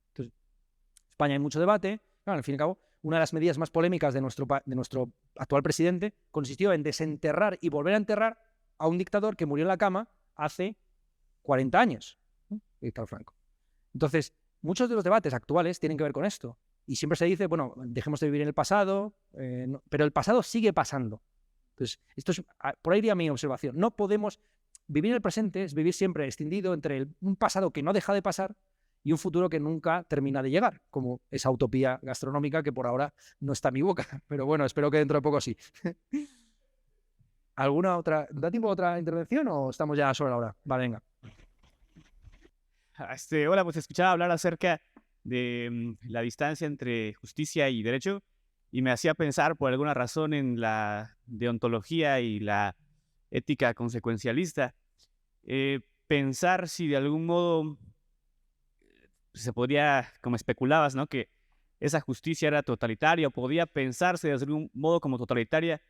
Entonces, en España hay mucho debate. Claro, al fin y al cabo, una de las medidas más polémicas de nuestro actual presidente consistió en desenterrar y volver a enterrar a un dictador que murió en la cama hace 40 años, Víctor Franco. Entonces, muchos de los debates actuales tienen que ver con esto. Y siempre se dice, bueno, dejemos de vivir en el pasado, pero el pasado sigue pasando. Entonces, por ahí iría mi observación. No podemos vivir en el presente, es vivir siempre extendido entre un pasado que no deja de pasar y un futuro que nunca termina de llegar, como esa utopía gastronómica que por ahora no está en mi boca. Pero bueno, espero que dentro de poco sí. ¿Alguna otra? ¿Da tiempo a otra intervención o estamos ya sobre la hora? Vale, venga. Hola, pues escuchaba hablar acerca de la distancia entre justicia y derecho y me hacía pensar por alguna razón en la deontología y la ética consecuencialista. Pensar si de algún modo se podría, como especulabas, ¿no?, que esa justicia era totalitaria o podía pensarse de algún modo como totalitaria.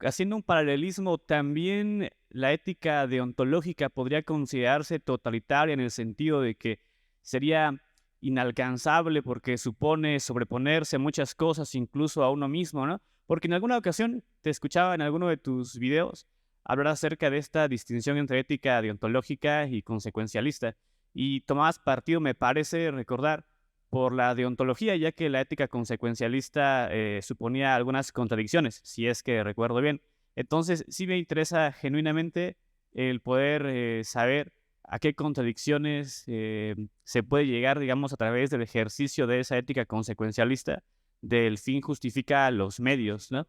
Haciendo un paralelismo, también la ética deontológica podría considerarse totalitaria en el sentido de que sería inalcanzable porque supone sobreponerse a muchas cosas, incluso a uno mismo, ¿no? Porque en alguna ocasión te escuchaba en alguno de tus videos hablar acerca de esta distinción entre ética deontológica y consecuencialista. Y tomabas partido, me parece recordar, por la deontología, ya que la ética consecuencialista suponía algunas contradicciones, si es que recuerdo bien. Entonces, sí me interesa genuinamente el poder saber a qué contradicciones se puede llegar, digamos, a través del ejercicio de esa ética consecuencialista, del fin justifica los medios, ¿no?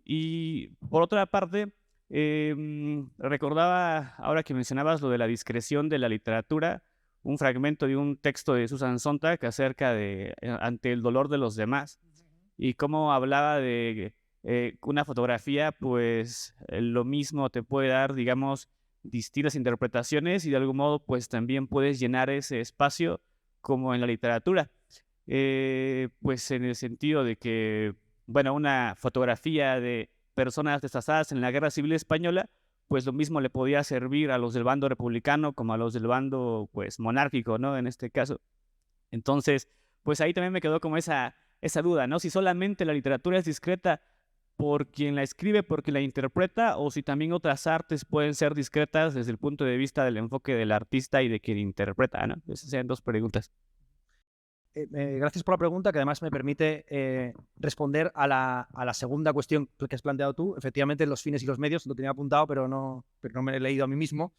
Y por otra parte, recordaba, ahora que mencionabas lo de la discreción de la literatura, un fragmento de un texto de Susan Sontag acerca de ante el dolor de los demás y cómo hablaba de una fotografía, pues lo mismo te puede dar, digamos, distintas interpretaciones y de algún modo, pues también puedes llenar ese espacio como en la literatura. Pues en el sentido de que, bueno, una fotografía de personas destazadas en la Guerra Civil Española, pues lo mismo le podía servir a los del bando republicano como a los del bando, pues, monárquico, ¿no? En este caso. Entonces, pues ahí también me quedó como esa duda, ¿no? Si solamente la literatura es discreta por quien la escribe, por quien la interpreta, o si también otras artes pueden ser discretas desde el punto de vista del enfoque del artista y de quien interpreta, ¿no? Esas sean dos preguntas. Gracias por la pregunta, que además me permite responder a la segunda cuestión que has planteado tú. Efectivamente, los fines y los medios, lo tenía apuntado, pero no me he leído a mí mismo.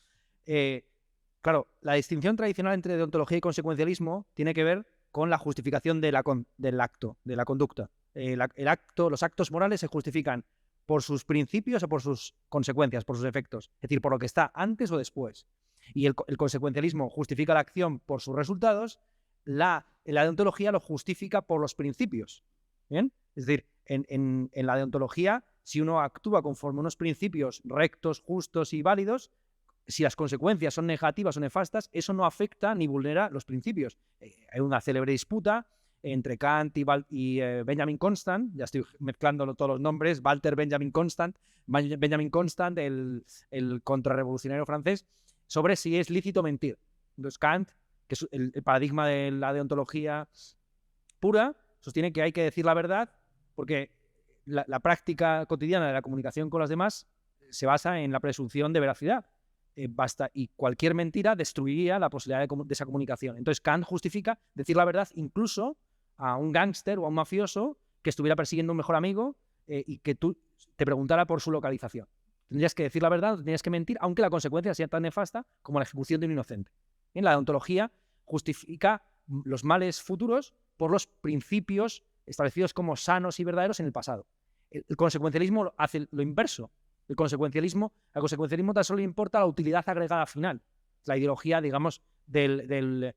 Claro, la distinción tradicional entre deontología y consecuencialismo tiene que ver con la justificación del acto, de la conducta. Los actos morales se justifican por sus principios o por sus consecuencias, por sus efectos. Es decir, por lo que está antes o después. Y el consecuencialismo justifica la acción por sus resultados. La deontología lo justifica por los principios. ¿Bien? Es decir, en la deontología, si uno actúa conforme a unos principios rectos, justos y válidos, si las consecuencias son negativas o nefastas, eso no afecta ni vulnera los principios. Hay una célebre disputa entre Kant y Benjamin Constant, ya estoy mezclando todos los nombres, Walter Benjamin Constant, el contrarrevolucionario francés, sobre si es lícito mentir. Entonces Kant, que es el paradigma de la deontología pura, sostiene que hay que decir la verdad porque la práctica cotidiana de la comunicación con los demás se basa en la presunción de veracidad. Y cualquier mentira destruiría la posibilidad de esa comunicación. Entonces Kant justifica decir la verdad incluso a un gángster o a un mafioso que estuviera persiguiendo a un mejor amigo y que tú te preguntara por su localización. Tendrías que decir la verdad, tendrías que mentir, aunque la consecuencia sea tan nefasta como la ejecución de un inocente. En la deontología justifica los males futuros por los principios establecidos como sanos y verdaderos en el pasado. El consecuencialismo hace lo inverso. Al consecuencialismo tan solo le importa la utilidad agregada final. La ideología, digamos, del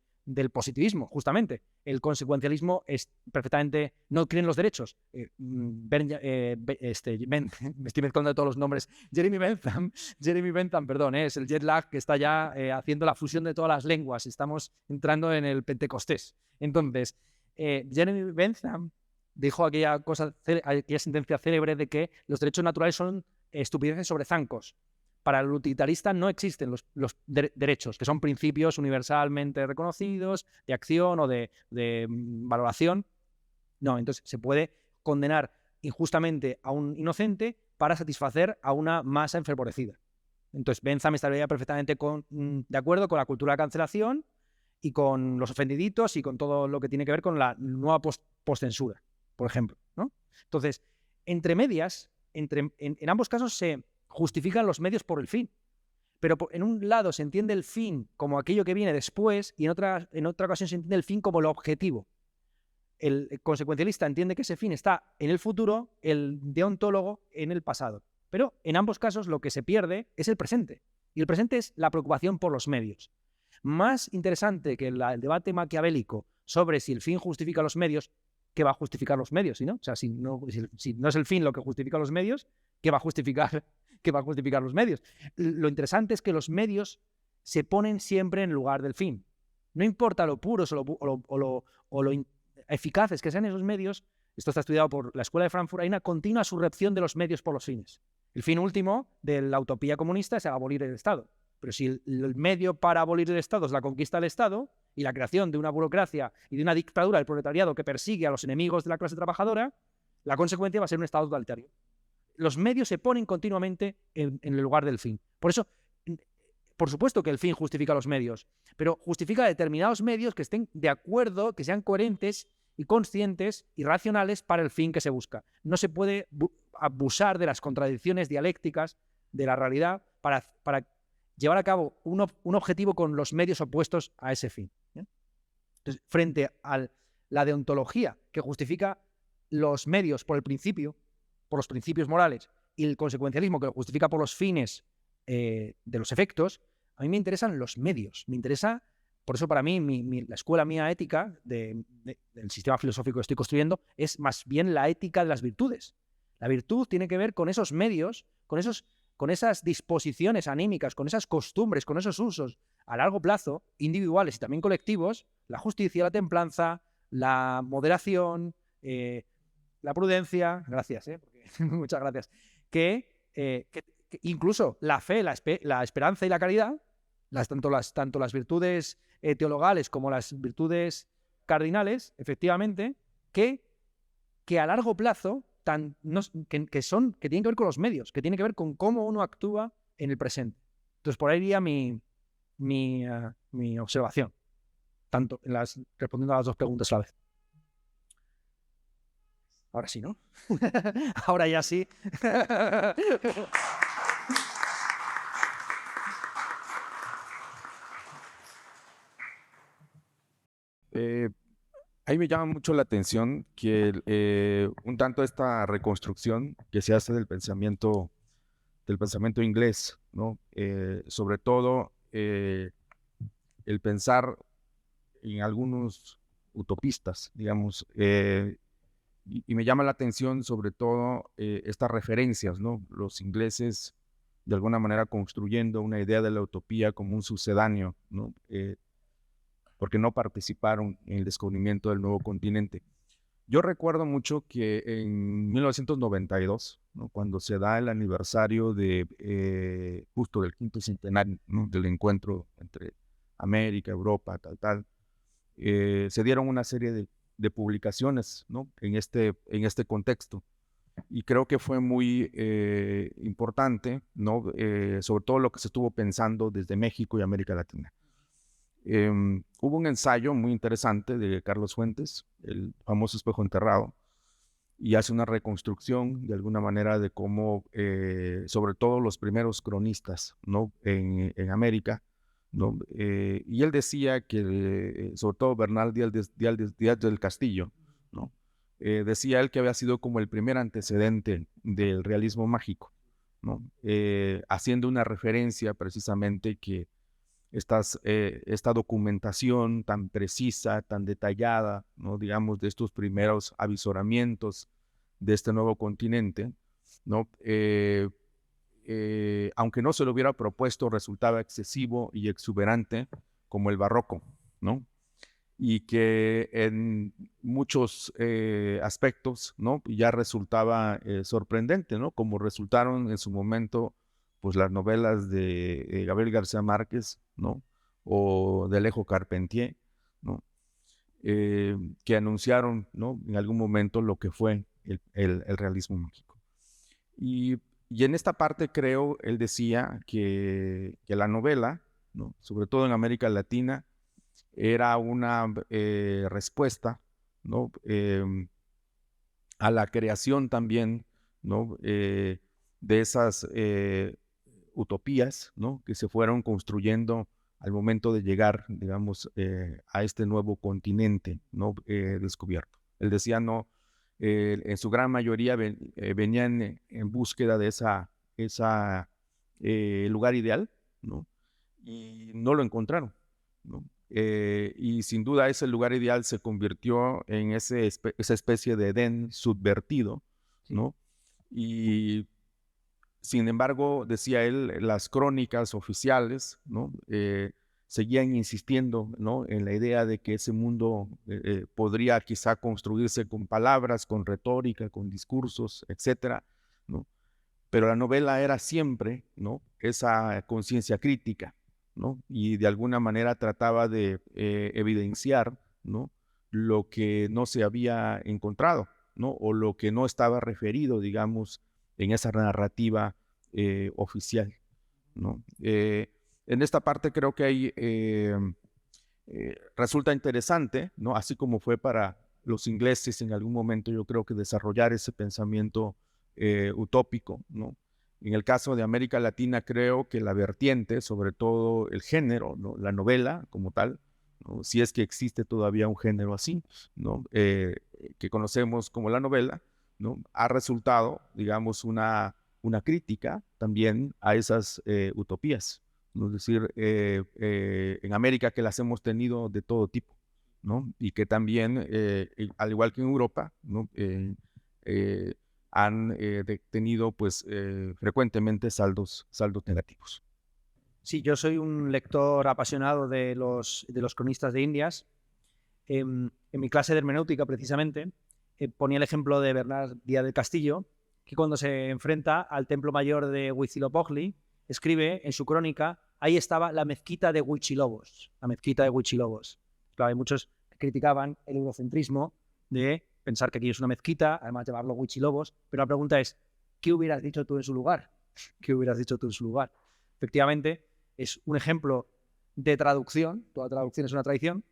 positivismo, justamente. El consecuencialismo es perfectamente... no cree en los derechos. Me estoy mezclando todos los nombres. Jeremy Bentham, perdón, es el jet lag que está ya haciendo la fusión de todas las lenguas. Estamos entrando en el Pentecostés. Entonces, Jeremy Bentham dijo aquella sentencia célebre de que los derechos naturales son estupideces sobre zancos. Para el utilitarista no existen los derechos, que son principios universalmente reconocidos de acción o de valoración. No, entonces se puede condenar injustamente a un inocente para satisfacer a una masa enfervorecida. Entonces Bentham estaría perfectamente de acuerdo con la cultura de cancelación y con los ofendiditos y con todo lo que tiene que ver con la nueva postcensura, por ejemplo, ¿no? Entonces, entre medias, en ambos casos se justifican los medios por el fin. Pero en un lado se entiende el fin como aquello que viene después y en otra ocasión se entiende el fin como el objetivo. El consecuencialista entiende que ese fin está en el futuro, el deontólogo en el pasado. Pero en ambos casos lo que se pierde es el presente. Y el presente es la preocupación por los medios. Más interesante que el debate maquiavélico sobre si el fin justifica los medios, ¿qué va a justificar los medios? ¿Sí, no? O sea, si no es el fin lo que justifica los medios, ¿qué va a justificar los medios? Lo interesante es que los medios se ponen siempre en lugar del fin. No importa lo puros o lo eficaces que sean esos medios, esto está estudiado por la Escuela de Frankfurt, hay una continua subversión de los medios por los fines. El fin último de la utopía comunista es abolir el Estado. Pero si el medio para abolir el Estado es la conquista del Estado y la creación de una burocracia y de una dictadura del proletariado que persigue a los enemigos de la clase trabajadora, la consecuencia va a ser un Estado totalitario. los medios se ponen continuamente en el lugar del fin. Por eso, por supuesto que el fin justifica los medios, pero justifica determinados medios que estén de acuerdo, que sean coherentes y conscientes y racionales para el fin que se busca. No se puede abusar de las contradicciones dialécticas de la realidad para llevar a cabo un objetivo con los medios opuestos a ese fin. Entonces, frente a la deontología que justifica los medios por los principios morales, y el consecuencialismo que lo justifica por los fines de los efectos, a mí me interesan los medios. Me interesa, por eso para mí, la escuela mía ética del sistema filosófico que estoy construyendo es más bien la ética de las virtudes. La virtud tiene que ver con esos medios, con esas disposiciones anímicas, con esas costumbres, con esos usos a largo plazo, individuales y también colectivos, la justicia, la templanza, la moderación, la prudencia, gracias, muchas gracias, que incluso la fe, la esperanza y la caridad, tanto las virtudes teologales como las virtudes cardinales, efectivamente, que a largo plazo que tienen que ver con los medios, que tienen que ver con cómo uno actúa en el presente. Entonces, por ahí iría mi observación, respondiendo a las dos preguntas a la vez. Ahora sí, ¿no? Ahora ya sí. Ahí me llama mucho la atención que un tanto esta reconstrucción que se hace del pensamiento inglés, ¿no? Sobre todo el pensar en algunos utopistas, digamos, y me llama la atención sobre todo estas referencias, ¿no? Los ingleses de alguna manera construyendo una idea de la utopía como un sucedáneo, ¿no? Porque no participaron en el descubrimiento del nuevo continente. Yo recuerdo mucho que en 1992, ¿no? Cuando se da el aniversario justo del 5º centenario, ¿no? Del encuentro entre América, Europa, se dieron una serie de publicaciones, ¿no? en este contexto. Y creo que fue muy importante, ¿no? Sobre todo lo que se estuvo pensando desde México y América Latina. Hubo un ensayo muy interesante de Carlos Fuentes, el famoso espejo enterrado, y hace una reconstrucción de alguna manera de cómo, sobre todo los primeros cronistas, ¿no? en América, ¿no? Y él decía que, sobre todo Bernal Díaz del Castillo, ¿no? Decía él que había sido como el primer antecedente del realismo mágico, ¿no? Haciendo una referencia precisamente que esta documentación tan precisa, tan detallada, ¿no? digamos, de estos primeros avisoramientos de este nuevo continente, ¿no? Aunque no se lo hubiera propuesto, resultaba excesivo y exuberante como el barroco, ¿no? Y que en muchos aspectos, ¿no? ya resultaba sorprendente, ¿no? Como resultaron en su momento pues las novelas de Gabriel García Márquez, ¿no? O de Alejo Carpentier, ¿no? Que anunciaron, ¿no? en algún momento lo que fue el realismo mágico. Y en esta parte creo, él decía que la novela, ¿no? sobre todo en América Latina, era una respuesta, ¿no? A la creación también, ¿no? De esas utopías, ¿no? que se fueron construyendo al momento de llegar, digamos, a este nuevo continente, ¿no? descubierto. Él decía, no, en su gran mayoría venían en búsqueda de esa lugar ideal, ¿no? y no lo encontraron, ¿no? Y sin duda ese lugar ideal se convirtió en esa especie de Edén subvertido, ¿no? Y sin embargo, decía él, las crónicas oficiales, ¿no? Seguían insistiendo, ¿no? en la idea de que ese mundo podría quizá construirse con palabras, con retórica, con discursos, etcétera, ¿no? Pero la novela era siempre, ¿no? esa conciencia crítica, ¿no? y de alguna manera trataba de evidenciar, ¿no? lo que no se había encontrado, ¿no? o lo que no estaba referido, digamos, en esa narrativa oficial, ¿no? En esta parte creo que hay, resulta interesante, ¿no? Así como fue para los ingleses en algún momento, yo creo que desarrollar ese pensamiento utópico, ¿no? En el caso de América Latina, creo que la vertiente, sobre todo el género, ¿no? La novela como tal, ¿no? Si es que existe todavía un género así, ¿no? Que conocemos como la novela, ¿no? Ha resultado, digamos, una crítica también a esas utopías, ¿no? Es decir, en América que las hemos tenido de todo tipo, ¿no? Y que también, al igual que en Europa, ¿no? Han tenido pues frecuentemente saldos negativos. Sí, yo soy un lector apasionado de los cronistas de Indias. En mi clase de hermenéutica, precisamente, ponía el ejemplo de Bernard Díaz del Castillo, que cuando se enfrenta al templo mayor de Huitzilopochtli, escribe en su crónica: ahí estaba la mezquita de Huichilobos. La mezquita de Huichilobos. Claro, hay muchos que criticaban el eurocentrismo de pensar que aquí es una mezquita, además llamarlo Huichilobos, pero la pregunta es, ¿qué hubieras dicho tú en su lugar? ¿Qué hubieras dicho tú en su lugar? Efectivamente, es un ejemplo de traducción, toda traducción es una tradición,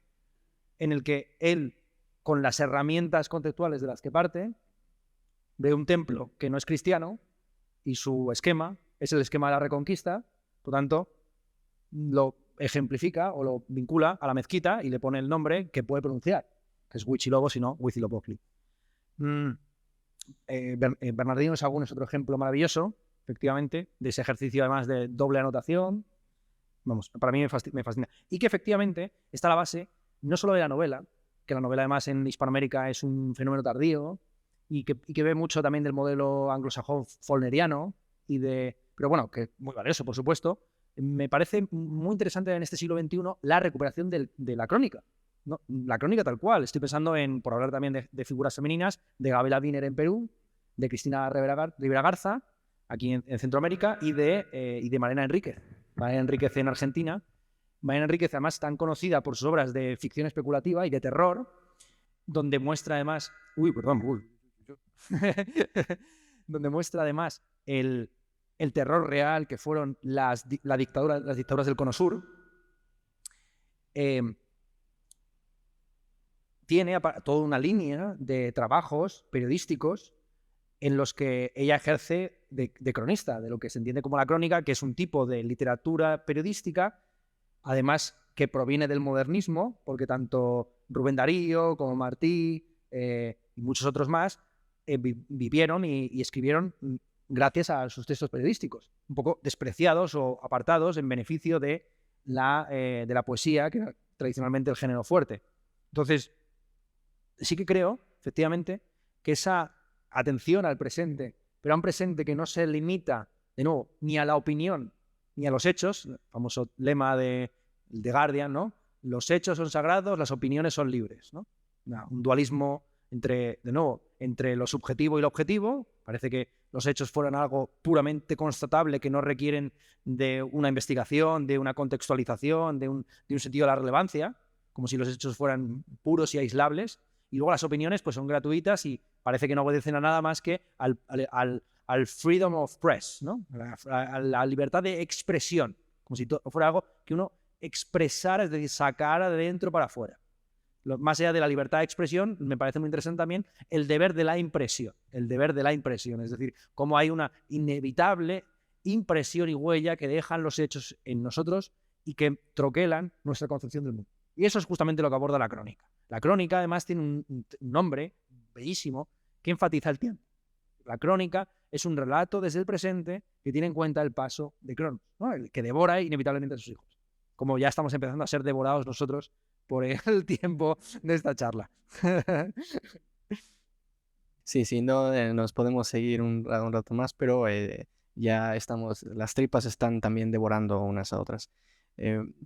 en el que él, con las herramientas conceptuales de las que parte, ve un templo que no es cristiano y su esquema es el esquema de la Reconquista, por tanto, lo ejemplifica o lo vincula a la mezquita y le pone el nombre que puede pronunciar, que es Huichilobos y no Huitzilopochtli. Bernardino Sahagún es otro ejemplo maravilloso, efectivamente, de ese ejercicio además de doble anotación. Vamos, para mí me fascina. Y que efectivamente está a la base no solo de la novela, que la novela además en Hispanoamérica es un fenómeno tardío y que ve mucho también del modelo anglosajón faulkneriano, pero bueno, que es muy valioso, por supuesto. Me parece muy interesante en este siglo XXI la recuperación de la crónica. ¿No? La crónica tal cual. Estoy pensando por hablar también de figuras femeninas, de Gabela Wiener en Perú, de Cristina Rivera Garza, aquí en Centroamérica, y de Malena Enríquez. Malena Enríquez en Argentina. Malena Enríquez, además, tan conocida por sus obras de ficción especulativa y de terror, donde muestra además... donde muestra además el terror real que fueron las dictaduras del Cono Sur. Tiene toda una línea de trabajos periodísticos en los que ella ejerce de cronista, de lo que se entiende como la crónica, que es un tipo de literatura periodística, además que proviene del modernismo, porque tanto Rubén Darío como Martí y muchos otros más vivieron y escribieron gracias a sus textos periodísticos, un poco despreciados o apartados en beneficio de la poesía, que era tradicionalmente el género fuerte. Entonces, sí que creo, efectivamente, que esa atención al presente, pero a un presente que no se limita, de nuevo, ni a la opinión ni a los hechos, el famoso lema de Guardian, ¿no? Los hechos son sagrados, las opiniones son libres, ¿no? Un dualismo entre lo subjetivo y lo objetivo. Parece que los hechos fueran algo puramente constatable, que no requieren de una investigación, de una contextualización, de un sentido de la relevancia, como si los hechos fueran puros y aislables. Y luego las opiniones pues son gratuitas y parece que no obedecen a nada más que al freedom of press, ¿no? A la libertad de expresión, como si fuera algo que uno expresara, es decir, sacara de dentro para afuera. Más allá de la libertad de expresión, me parece muy interesante también el deber de la impresión, es decir, cómo hay una inevitable impresión y huella que dejan los hechos en nosotros y que troquelan nuestra concepción del mundo. Y eso es justamente lo que aborda la crónica. La crónica además tiene un nombre bellísimo que enfatiza el tiempo. La crónica es un relato desde el presente que tiene en cuenta el paso de Cronos, ¿no? El que devora inevitablemente a sus hijos. Como ya estamos empezando a ser devorados nosotros por el tiempo de esta charla. Sí, no, nos podemos seguir un rato más, pero ya las tripas están también devorando unas a otras.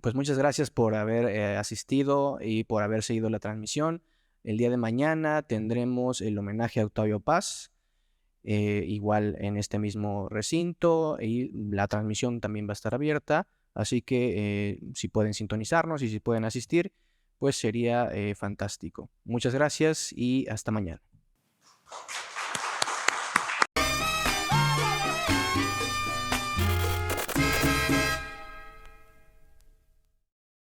Pues muchas gracias por haber asistido y por haber seguido la transmisión. El día de mañana tendremos el homenaje a Octavio Paz, igual en este mismo recinto, y la transmisión también va a estar abierta, así que si pueden sintonizarnos y si pueden asistir, pues sería fantástico. Muchas gracias y hasta mañana.